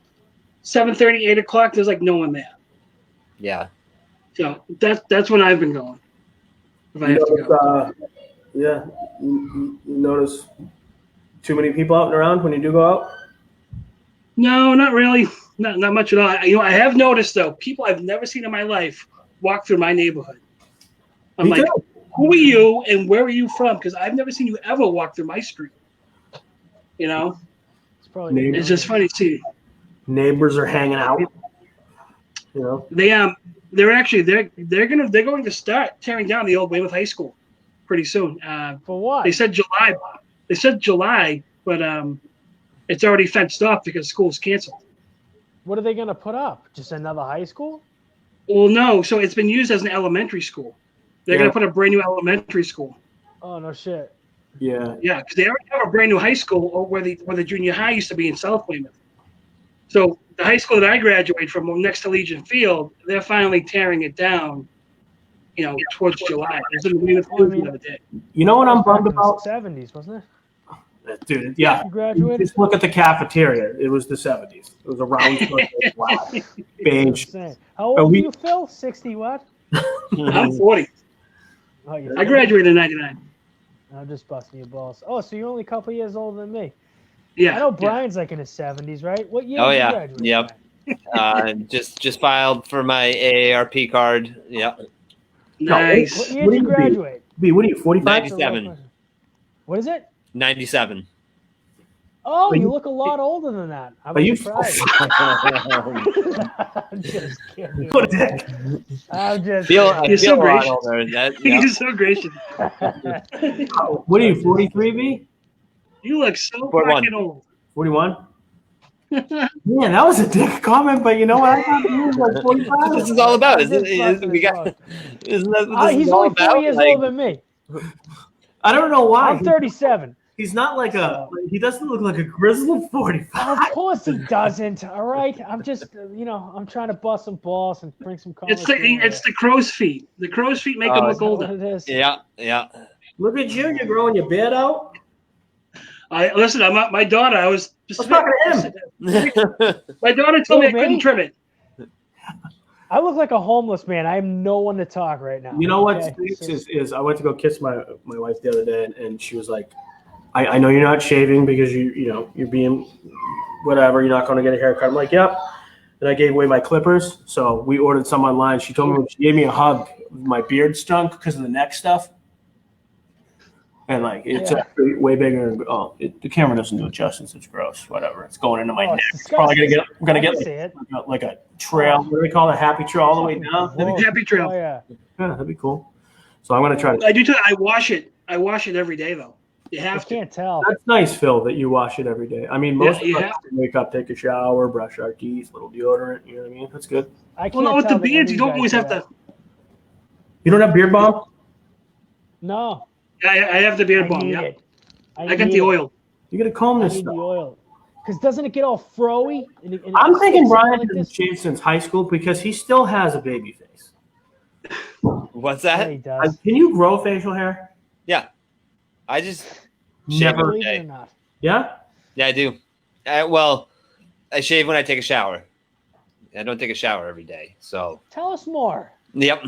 7:30, 8 o'clock, there's no one there. Yeah. So that's when I've been going. If I have to go. Yeah. You notice too many people out and around when you do go out? No, not really. Not much at all. I have noticed though, people I've never seen in my life walk through my neighborhood. I'm Me like, too. who are you and where are you from? Because I've never seen you ever walk through my street. It's probably Neighbors. It's just funny to see. Neighbors are hanging out. You know, They're going to start tearing down the old Weymouth High School pretty soon. For what? They said July. But it's already fenced off because school's canceled. What are they going to put up? Just another high school? Well, no. So it's been used as an elementary school. They're going to put a brand new elementary school. Oh, no shit. yeah. Yeah, because they already have a brand new high school where the junior high used to be in South Weymouth. So the high school that I graduated from, next to Legion Field, they're finally tearing it down. Towards July. It was in the Weymouth Field the other day. You know what I'm bummed Back in the about, 70s, wasn't it? dude? Yeah. You graduated? Just look at the cafeteria. It was the 70s. It was a round circle, black, beige. Insane. How old are we- you, Phil? 60 what? I'm 40. Oh, you're I graduated in 99. I'm just busting your balls. Oh, so you're only a couple years older than me. Yeah. I know Brian's like in his 70s, right? What year Oh did you yeah, graduate? yep. Just filed for my AARP card. Yep. Nice. What year did you graduate? B, what are you, 45? 97. What is it? 97. Oh, Are you you- look a lot older than that. I'm Are you- surprised. I'm just kidding. What a dick. I'm just I You're so feel a lot gracious. older. That, yeah. You're so gracious. What are you, 43, B? You look so 41. fucking old. 41? Man, that was a dick comment, but you know what? I thought you were like That's 45. what this is all about. I'm just busting We his got, balls. isn't that what this He's is all only 4 about? years Like, older than me. I don't know why. I'm 37. He's not like he doesn't look like a grizzled 45. Of course he doesn't. All right. I'm just, I'm trying to bust some balls and bring some It's color. it's the crow's feet. The crow's feet make them look what older. it is. yeah. Look at you, you're growing your beard out. Listen, my daughter. I was just Let's talk to him. my daughter told me I Who, me? couldn't trim it. I look like a homeless man. I have no one to talk right now. You know what okay? stinks is I went to go kiss my wife the other day, and she was like, I know you're not shaving because you're being whatever, you're not going to get a haircut. I'm like, yep. And I gave away my clippers, so we ordered some online. She told me she gave me a hug. My beard stunk because of the neck stuff, and like it's actually way bigger. The camera doesn't do it justice. It's gross. Whatever. It's going into my neck. It's Probably gonna I get can see it. like a trail. What do they call it? A happy trail all the way down. That'd be, Happy trail. Oh yeah. yeah, that'd be cool. So I'm gonna try to. I do. I wash it. I wash it every day though. You I have to. can't tell. That's nice, Phil, that you wash it every day. I mean, most you of have us wake up, take a shower, brush our teeth, little deodorant. You know what I mean? That's good. I can't Well, no, with the tell that beards, you any don't of always guys have do to. You don't have beard balm? No. I have the beard balm. need Yeah, it. I got need the it. oil. You gotta comb I this need the stuff. oil. Because doesn't it get all froey? And I'm it thinking sticks out Brian like hasn't this? shaved since high school because he still has a baby face. What's Yeah, that? he does. Can you grow facial hair? Yeah. I just shave Never. every Believe it or day. not. Yeah? Yeah, I do. Well, I shave when I take a shower. I don't take a shower every day. So, Tell us more. yep.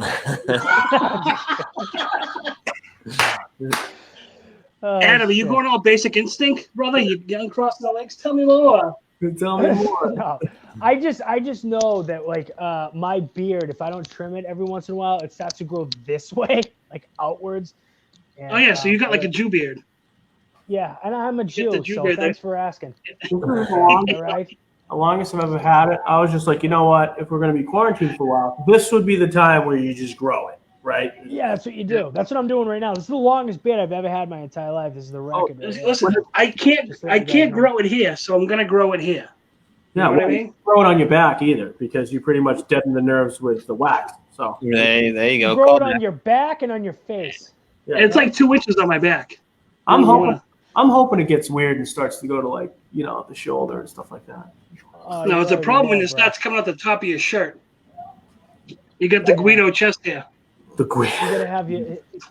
Adam, are you going all basic instinct, brother? You getting crossing the legs? Tell me more. Tell me more. No, I just know that like my beard, if I don't trim it every once in a while, it starts to grow this way, like outwards. And, Oh yeah, so you got like a Jew beard. yeah, and I'm a Jew, the Jew so beard thanks for asking. All The right. longest I've ever had it, I was just like, you know what? If we're going to be quarantined for a while, this would be the time where you just grow it, right? Yeah, that's what you do. That's what I'm doing right now. This is the longest beard I've ever had my entire life. This is the Oh, record. right now. listen, I can't grow it here, so I'm gonna grow it here. Yeah, know what I well, mean? you throw it on your back either because you pretty much deaden the nerves with the wax. So There you You go. grow Call it on that. your back and on your face. yeah. It's like 2 inches on my back. I'm You hoping wanna- it gets weird and starts to go to like the shoulder and stuff like that. Oh, No, you it's a already problem when know, it bro. starts coming out the top of your shirt. You got the Guido chest hair. The green.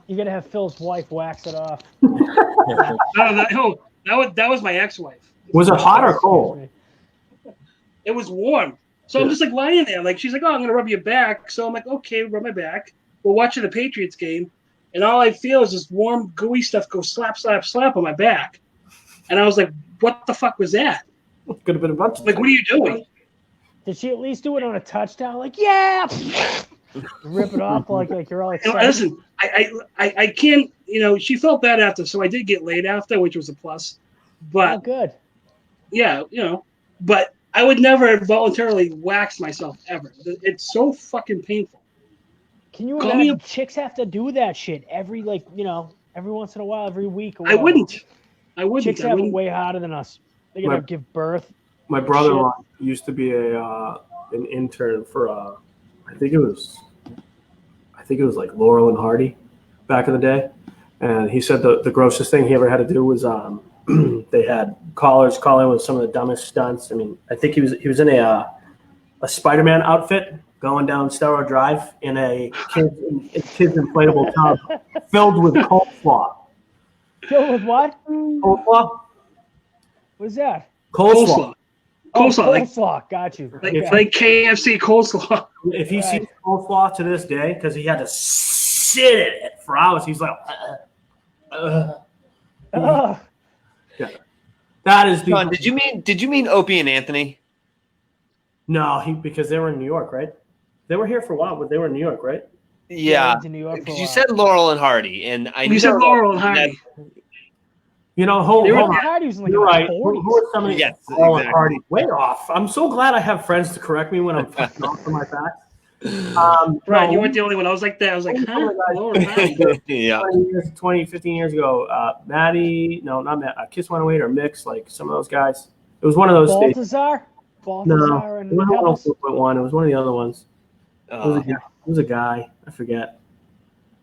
You gotta have Phil's wife wax it off. That was my ex-wife. Was it hot or cold? It was warm. So I'm just like lying there. Like she's like, "Oh, I'm gonna rub your back." So I'm like, "Okay, rub my back." We're watching the Patriots game, and all I feel is this warm, gooey stuff go slap, slap, slap on my back. And I was like, "What the fuck was that?" Could have been a bunch of Like, what are you doing? Did she at least do it on a touchdown? Like, yeah, rip it off like you're all And excited. listen, I can't. She felt bad after, so I did get laid after, which was a plus. Oh, But good. yeah, but I would never voluntarily wax myself ever. It's so fucking painful. Can you Call me imagine? Chicks have to do that shit every every once in a while, every week. Or I whatever. wouldn't. I wouldn't. Chicks I have it wouldn't. way harder than us. They're gonna give birth. My brother-in-law used to be an intern for I think it was like Laurel and Hardy back in the day, and he said the grossest thing he ever had to do was they had callers call in with some of the dumbest stunts. I mean, I think he was in a Spider-Man outfit going down Stereo Drive in a kid's inflatable tub filled with coleslaw. Filled with what? Coleslaw? What is that? Coleslaw. Oh, Coleslaw, coleslaw. Got you. like KFC coleslaw. If he sees coleslaw to this day, because he had to sit in it for hours, he's like, Ugh. yeah. That is the. John, did you mean Opie and Anthony? No, because they were in New York, right? They were here for a while, but they were in New York, right? Yeah, went to New York for a because you while. said Laurel and Hardy, and I You said know Laurel and that- Hardy. You know, hold Laurel on. Hardy was in like You're right. 40s. Who are some of these? Yes, Laurel and exactly. Hardy. Way off. I'm so glad I have friends to correct me when I'm fucking off on my facts. Right, no, you weren't the only one. I was like that. I was like, huh? Laurel and Hardy. yeah. 15 years ago, Maddie, no, not Matt, Kiss 108 or Mix, like some of those guys. It was one of those stations. Baltazar? No, Baltazar it and wasn't Pebbles? 104.1. It was one of the other ones. Oh. It was a guy. I forget.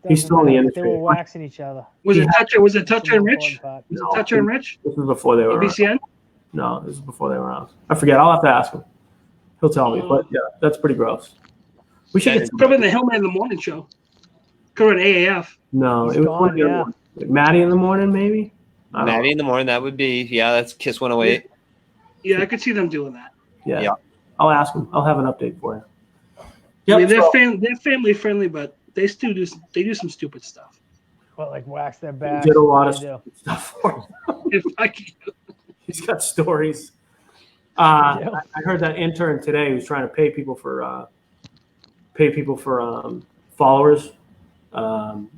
He's still in the industry. They were waxing each other. Was it Toucher? Was it That's Toucher the and most Rich? important part. Was No. it Toucher and Rich? This was before they were Or around. BCN? No, this is before they were around. I forget. I'll have to ask him. He'll tell me. But yeah, that's pretty gross. We should get Could have been the Hillman in the Morning Show. Could have been AAF. No, He's it was one of gone, the other yeah. ones. Like Maddie in the morning, maybe? I don't Maddie know. in the morning, that would be, that's Kiss 108. Yeah, I could see them doing that. Yeah. Yeah. I'll ask him. I'll have an update for you. I mean, Yep, so- they're family friendly, but they still do some stupid stuff. What, like wax their back? did a lot of They do. stuff for him. If I could- He's got stories. Yeah. I heard that intern today who's trying to pay people for followers from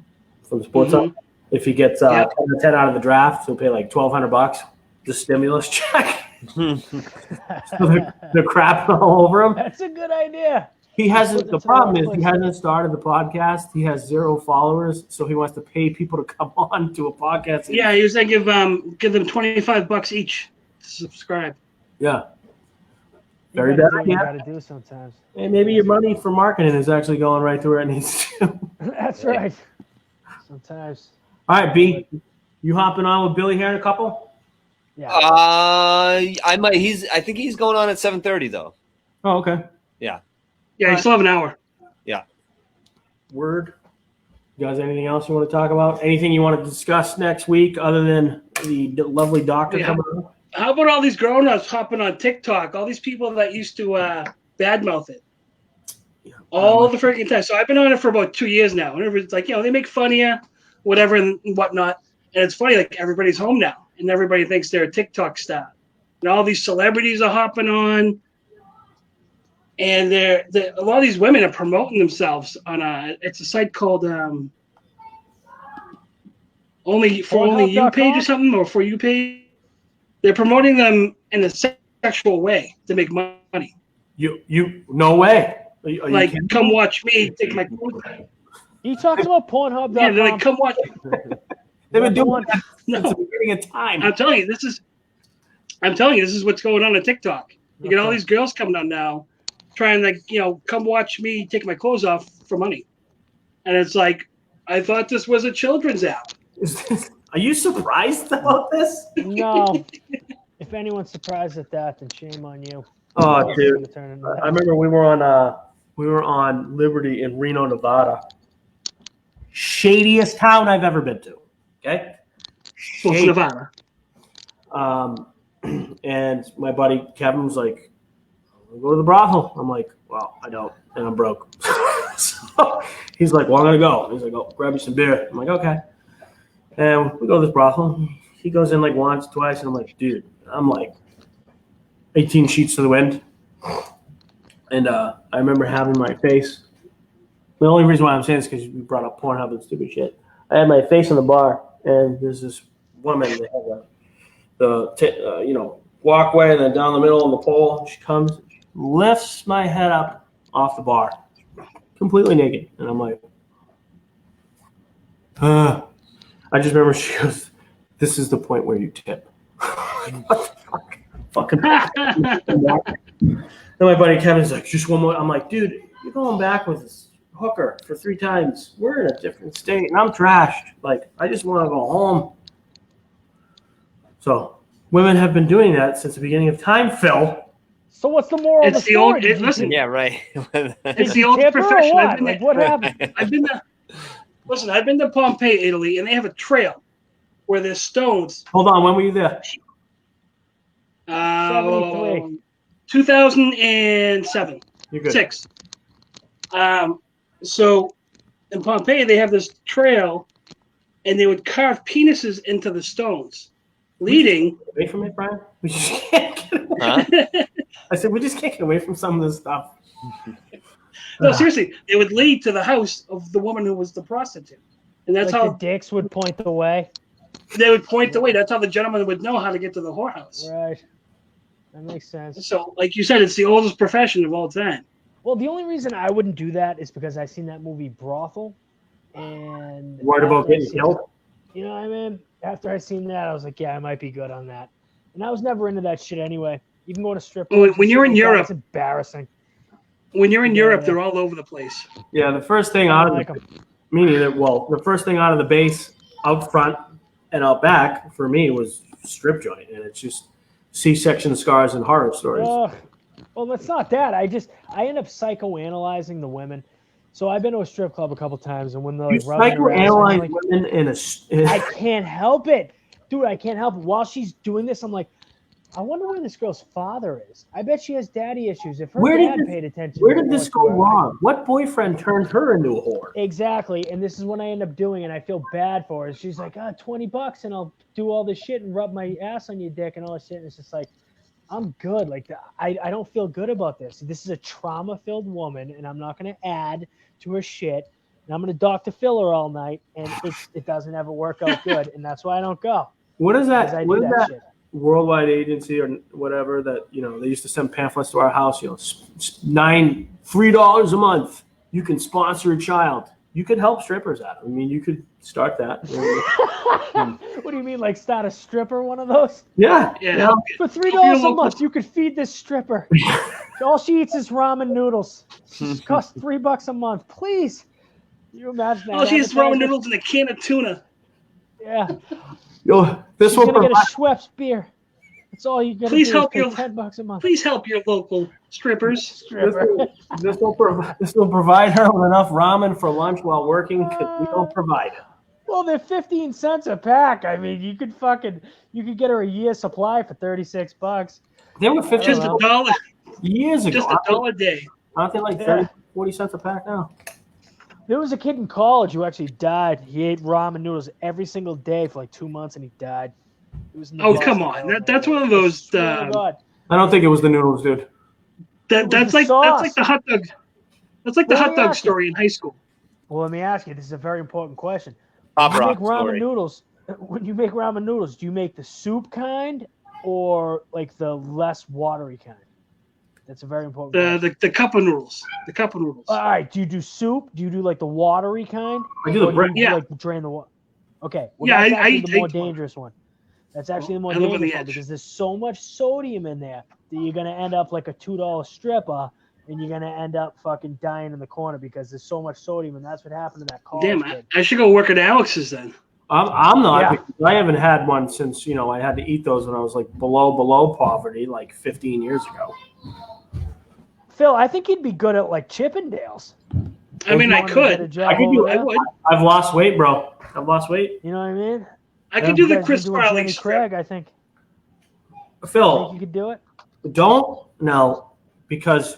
the sports Mhm. hub. If he gets 10 out of the draft, he'll pay like $1,200, the stimulus check. So they're crapping all over him. That's a good idea. He hasn't. Put The it to problem the is he place. hasn't started the podcast. He has 0 followers, so he wants to pay people to come on to a podcast. Yeah, he was gonna give them $25 each to subscribe. Yeah. You Very gotta bad do what you idea. gotta do sometimes. And maybe your money for marketing is actually going right to where it needs to. That's right. Sometimes. All right, B, you hopping on with Billy here in a couple? Yeah. I might. I think he's going on at 7:30 though. Oh, okay. Yeah, you still have an hour. Word. You guys, anything else you want to talk about? Anything you want to discuss next week other than the lovely doctor Yeah. coming on? How about all these grown-ups hopping on TikTok? All these people that used to badmouth it. All the freaking time. So I've been on it for about 2 years now. Whenever it's like, they make fun of you, whatever and whatnot. And it's funny, like everybody's home now, and everybody thinks they're a TikTok star. And all these celebrities are hopping on, and a lot of these women are promoting themselves on it's a site called Only You page or something, or For You page. They're promoting them in a sexual way to make money. You no way. Are you Like, kidding? come watch me take my clothes off. You talked about Pornhub.com. Yeah, they're like, come watch. They've been doing One- that since No, the beginning of time. I'm telling you, this is what's going on TikTok. You get all Okay. these girls coming on now, trying come watch me take my clothes off for money, and it's like, I thought this was a children's app. Are you surprised about this? No. If anyone's surprised at that, then shame on you. Oh, It's dude. gonna turn into I that. remember we were on Liberty in Reno, Nevada. Shadiest town I've ever been to. Okay. Well, Shady. Nevada. And my buddy Kevin was like, "We'll go to the brothel." I'm like, "Well, I don't, and I'm broke." So he's like, "Well, I'm gonna go." He's like, "Oh, grab me some beer." I'm like, "Okay." And we go to this brothel. He goes in like once, twice, and I'm like, "Dude," I'm like, 18 sheets to the wind. And I remember having my face. The only reason why I'm saying this is because you brought up Pornhub and stupid shit. I had my face in the bar, and there's this woman that had the walkway, and then down the middle on the pole. She comes, lifts my head up off the bar, completely naked, and I'm like, I just remember she goes, "This is the point where you tip." What the fuck? Fucking. And my buddy Kevin's like, "Just one more." I'm like, "Dude, you're going back with this hooker for 3 times. We're in a different state, and I'm trashed. Like, I just want to go home." So, women have been doing that since the beginning of time, Phil. So what's the moral of the story? Listen, Yeah, right. it's the old tip her or profession. what? Like, what happened? I've been to Pompeii, Italy, and they have a trail where there's stones. Hold on, when were you there? 73. 2007. You're good. 6. So in Pompeii, they have this trail, and they would carve penises into the stones, leading. Away from it, Brian. We just can't get away. Huh? I said we just can't get away from some of this stuff. No, seriously, it would lead to the house of the woman who was the prostitute, and that's Like how the dicks would point the way. they would point the way. That's how the gentleman would know how to get to the whorehouse. Right. That makes sense. So, like you said, it's the oldest profession of all time. Well, the only reason I wouldn't do that is because I seen that movie Brothel, and Worried about after I getting seen killed? that- You know what I mean? After I seen that, I was like, yeah, I might be good on that. And I was never into that shit anyway. Even going to strip When clubs and you're shit in like that, Europe- it's embarrassing. When you're in Yeah, Europe, yeah. they're all over the place. Yeah, the first thing I out don't of like the, 'em. me neither. Well, the first thing out of the base, out front and out back for me was strip joint, and it's just C-section scars and horror stories. Well, it's not that. I end up psychoanalyzing the women. So I've been to a strip club a couple times, and when they're You like rubbing her ass, I'm psychoanalyze like, women in a. I can't help it, dude. I can't help it. While she's doing this, I'm like, I wonder where this girl's father is. I bet she has daddy issues. If her dad paid attention. Where to did her this go whatsoever- wrong? What boyfriend turned her into a whore? Exactly, and this is what I end up doing, and I feel bad for her. She's like, $20, and I'll do all this shit and rub my ass on your dick and all this shit. And it's just like, I'm good. Like, I don't feel good about this. This is a trauma-filled woman, and I'm not going to add to her shit. And I'm going to Dr. Phil her all night, and it doesn't ever work out good, and that's why I don't go. What is that? 'Cause I do What is that that shit. worldwide agency or whatever that they used to send pamphlets to our house? $3 a month. You can sponsor a child. You could help strippers out. I mean, you could start that. What do you mean, like start a stripper, one of those? Yeah. Yeah. For $3 a month, you could feed this stripper. All she eats is ramen noodles. She costs $3 a month. Please. Can you imagine that? Oh, she's throwing advertisement? noodles in a can of tuna. Yeah. Yo, this She's will gonna get provide. a Schweppes beer. That's all you gotta Please do help is pay your- $10 a month. Please help your local strippers. Stripper. This will provide her with enough ramen for lunch while working because we don't provide it. Well, they're 15 cents a pack. I mean, you could get her a year supply for $36. They were 50 Just $1. years ago. Just $1 a day. Aren't they like 30, 40 cents a pack now? There was a kid in college who actually died. He ate ramen noodles every single day for like 2 months, and he died. It was in the Oh, Boston come on. area. That's one of those. Swear to God. I don't think it was the noodles, dude. That's the like sauce. the hot dog. That's like the Well, hot let me dog ask you. story in high school. Well, let me ask you. This is a very important question. Pop When you rock make ramen story. noodles, when you make ramen noodles, do you make the soup kind or like the less watery kind? That's a very important question. The cup of noodles. The cup of noodles. All right. Do you do soup? Do you do like the watery kind? I do the Or bread. you, Yeah. like drain the water. Okay. Well, Yeah, that's I actually eat the more water. dangerous one. That's actually the more I live on dangerous the one edge. because there's so much sodium in there that you're gonna end up like a $2 stripper, and you're gonna end up fucking dying in the corner because there's so much sodium, and that's what happened to that college Damn, kid. I should go work at Alex's then. I'm not. Yeah. Because I haven't had one since I had to eat those when I was like below poverty, like 15 years ago. Phil, I think you'd be good at like Chippendales. I mean, I If you wanted to get a could. job I could do. over I there. would. I've lost weight, bro. I've lost weight. You know what I mean? I could do the You guys Chris been doing Farley Jenny strip. Craig, I think you Phil, could do it. don't no, because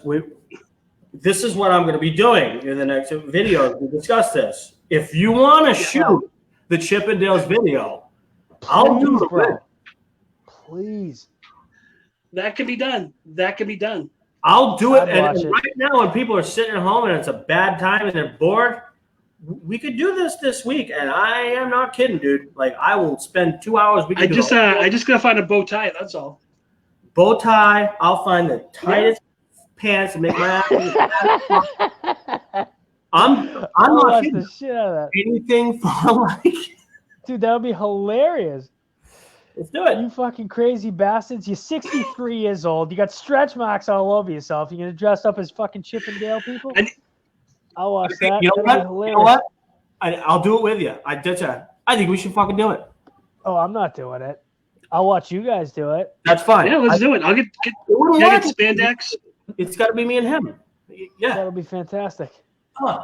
this is what I'm going to be doing in the next video to discuss this. If you want to shoot the Chippendales video, I'll do Please, the bro. bit. Please. That can be done. That can be done. I'll do it. I'd And watch it. right now, when people are sitting at home and it's a bad time and they're bored, we could do this week. And I am not kidding, dude. Like, I will spend 2 hours. We I can just do the whole I just gotta find a bow tie. That's all. bow tie. I'll find the tightest pants and make my ass. I'm I'll not watch kidding. the shit out of that. Anything for like. Dude, that would be hilarious. Let's do it. You fucking crazy bastards. You're 63 years old. You got stretch marks all over yourself. You're going to dress up as fucking Chip and Dale people? I'll watch that. You know That'd be what? hilarious. You know what? I'll do it with you. I think we should fucking do it. Oh, I'm not doing it. I'll watch you guys do it. That's fine. Yeah, let's do it. I'll get spandex. It's got to be me and him. Yeah. That'll be fantastic.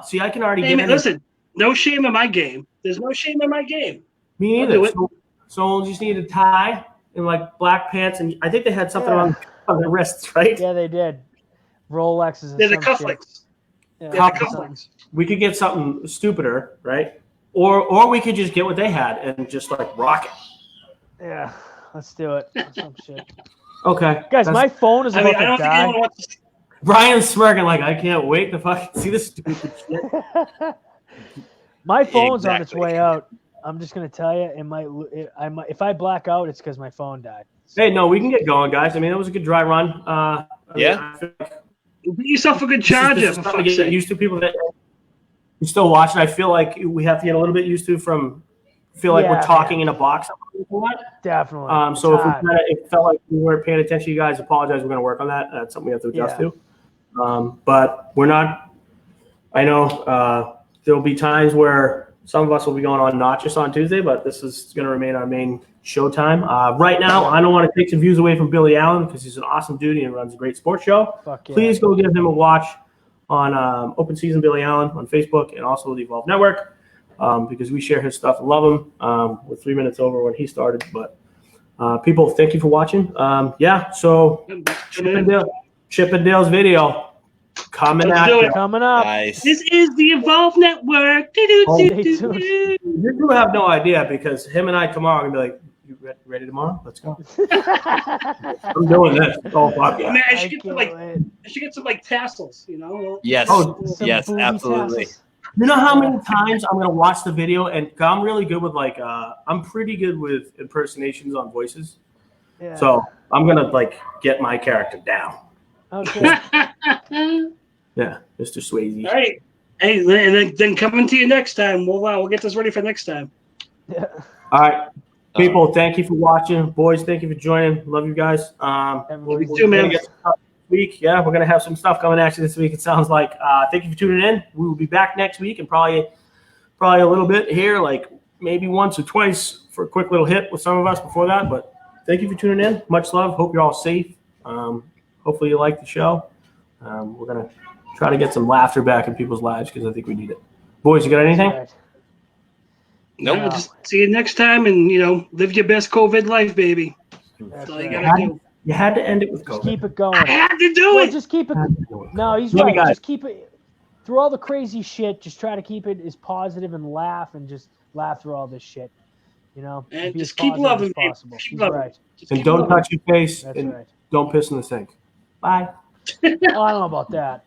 See, I can already Hey, get man, in. listen, no shame in my game. There's no shame in my game. Me I'll do neither. it. So we'll just need a tie and like black pants, and I think they had something on the wrists, right? Yeah, they did. Rolexes and They're the some shit. cufflinks. Yeah, They're the something. cufflinks. We could get something stupider, right? Or we could just get what they had and just like rock it. Yeah, let's do it. Some shit. Okay, Guys, my phone is I about mean, I to don't think die. anyone wants to. Brian's smirking like I can't wait to fucking see this stupid shit. My phone's on its Exactly. way out. I'm just gonna tell you, I might if I black out, it's because my phone died. Hey, no, we can get going, guys. I mean, it was a good dry run. Yeah. I feel like Get yourself a good this charger, is for something to fuck's get sake. used to. People that you still watching, I feel like we have to get a little bit used to we're Yeah, talking in a box. Definitely. So It's if hard. it felt like we weren't paying attention, you guys apologize. We're going to work on that. That's something we have to adjust Yeah. to. But we're not. I know there'll be times where some of us will be going on not just on Tuesday, but this is going to remain our main show time. Right now, I don't want to take some views away from Billy Allen because he's an awesome dude and runs a great sports show. Fuck yeah. Please go give him a watch on Open Season Billy Allen on Facebook and also the Evolve Network because we share his stuff and love him. We're 3 minutes over when he started, but people, thank you for watching. So Chip and Dale's video coming Let's at do you. it. Coming up. Nice. This is the Evolve Network. Stay tuned. You do have no idea because him and I tomorrow are going to be like, you ready tomorrow? Let's go. I'm doing this. Oh, fuck yeah. Man, I I should get some can't like wait. tassels, you know. Yes. Oh, Some yes, booby absolutely. tassels. You know how many times I'm going to watch the video and I'm really good with I'm pretty good with impersonations on voices. Yeah. So I'm going to get my character down. Okay. Yeah, Mr. Swayze. All right. Hey, and then coming to you next time. We'll get this ready for next time. Yeah. All right. People, thank you for watching. Boys, thank you for joining. Love you guys. Everybody You too, man. Gonna get some stuff this week. Yeah, we're going to have some stuff coming at you this week, it sounds like. Thank you for tuning in. We will be back next week and probably a little bit here, like maybe once or twice for a quick little hit with some of us before that. But thank you for tuning in. Much love. Hope you're all safe. Hopefully you like the show. We're going to try to get some laughter back in people's lives because I think we need it. Boys, you got anything? Right. No, No. just see you next time, and live your best COVID life, baby. That's That's all you right. gotta do. You had to end it with Just COVID. keep it going. I had to do Well, it. just keep it. No, he's Love you right. guys. Just keep it through all the crazy shit. Just try to keep it as positive and laugh through all this shit. And be just as keep positive loving as people. possible. Keep He's loving. right. Just And keep don't loving. touch your face That's and right. don't piss in the sink. Bye. Oh, I don't know about that.